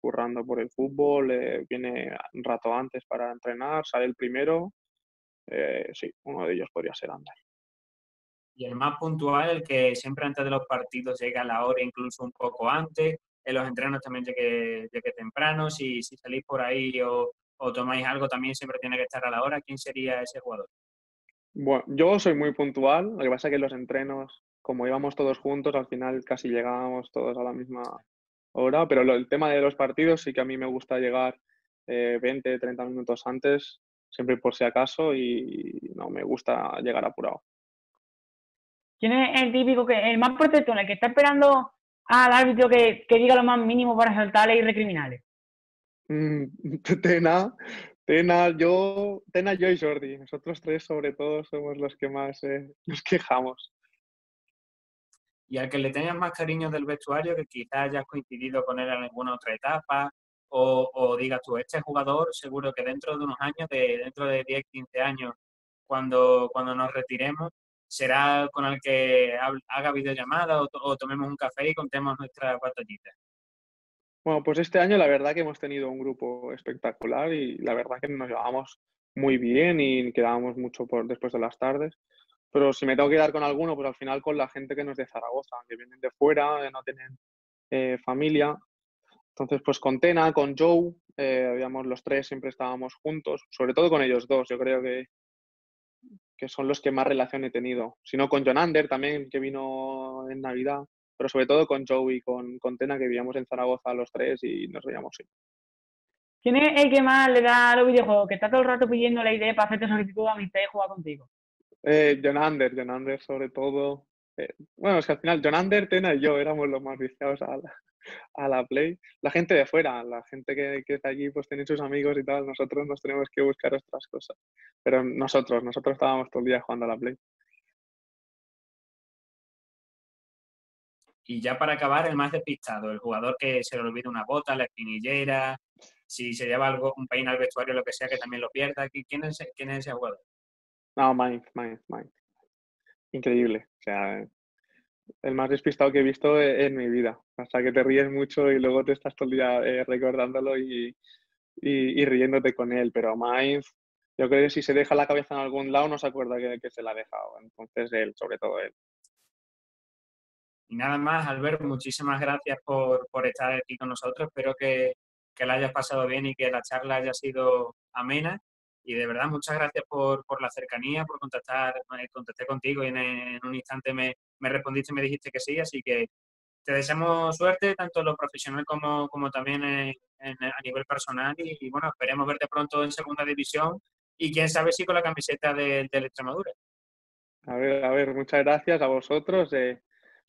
Speaker 2: currando por el fútbol, viene un rato antes para entrenar, sale el primero. Sí, uno de ellos podría ser Ander.
Speaker 1: Y el más puntual, el que siempre antes de los partidos llega a la hora, incluso un poco antes. En los entrenos también llegue temprano. Si salís por ahí o tomáis algo, también siempre tiene que estar a la hora. ¿Quién sería ese jugador?
Speaker 2: Bueno, yo soy muy puntual, lo que pasa es que en los entrenos, como íbamos todos juntos, al final casi llegábamos todos a la misma hora, pero el tema de los partidos sí que a mí me gusta llegar 20, 30 minutos antes, siempre por si acaso, y no me gusta llegar apurado.
Speaker 3: ¿Quién es el típico el más protector, el que está esperando al árbitro que diga lo más mínimo para saltarle y recriminarle?
Speaker 2: Mm, Tena, Tena, yo y Jordi, nosotros tres sobre todo somos los que más nos quejamos.
Speaker 1: Y al que le tengas más cariño del vestuario, que quizás hayas coincidido con él en alguna otra etapa, o digas tú, este jugador seguro que dentro de unos años, dentro de 10 15 años, cuando nos retiremos, será con el que haga videollamada o tomemos un café y contemos nuestras batallitas.
Speaker 2: Bueno, pues este año la verdad que hemos tenido un grupo espectacular y la verdad que nos llevábamos muy bien y quedábamos mucho después de las tardes. Pero si me tengo que quedar con alguno, pues al final con la gente que no es de Zaragoza, que vienen de fuera, no tienen familia. Entonces, pues con Tena, con Joe, habíamos los tres, siempre estábamos juntos, sobre todo con ellos dos, yo creo que son los que más relación he tenido. Si no, con John Ander también, que vino en Navidad, pero sobre todo con Joe y con Tena, que vivíamos en Zaragoza los tres y nos veíamos siempre.
Speaker 3: ¿Quién es el que más le da a los videojuegos? Que está todo el rato pidiendo la idea para hacerte solicitud de amistad y jugar contigo.
Speaker 2: John Ander sobre todo. Bueno, es que al final John Ander, Tena y yo éramos los más viciados a la Play. La gente de fuera, la gente que está allí, pues tiene sus amigos y tal. Nosotros nos tenemos que buscar otras cosas. Pero nosotros estábamos todo el día jugando a la Play.
Speaker 1: Y ya para acabar, el más despistado, el jugador que se le olvida una bota, la espinillera, si se lleva algo, un peine al vestuario, lo que sea, que también lo pierda. ¿Quién es ese jugador?
Speaker 2: No, Mainz. Increíble. O sea, el más despistado que he visto en mi vida. Hasta que te ríes mucho y luego te estás todo el día recordándolo y riéndote con él. Pero Mainz, yo creo que si se deja la cabeza en algún lado no se acuerda que se la ha dejado. Entonces él, sobre todo él.
Speaker 1: Y nada más, Albert, muchísimas gracias por estar aquí con nosotros. Espero que la hayas pasado bien y que la charla haya sido amena. Y de verdad, muchas gracias por la cercanía, por contactar. Contacté contigo y en un instante me respondiste y me dijiste que sí. Así que te deseamos suerte, tanto en lo profesional como también a nivel personal. Y bueno, esperemos verte pronto en segunda división. Y quién sabe si con la camiseta del Extremadura.
Speaker 2: A ver, muchas gracias a vosotros.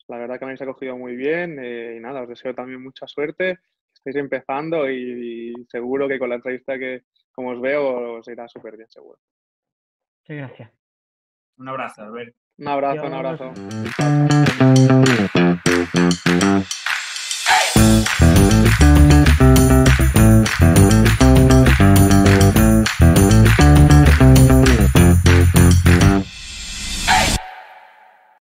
Speaker 2: La verdad que me habéis acogido muy bien y nada, os deseo también mucha suerte. Estáis empezando y seguro que con la entrevista que, como os veo, os irá súper bien, seguro.
Speaker 3: Muchas gracias.
Speaker 1: Un abrazo, Albert.
Speaker 2: Un abrazo, un
Speaker 3: Adiós.
Speaker 2: abrazo. Chao, chao.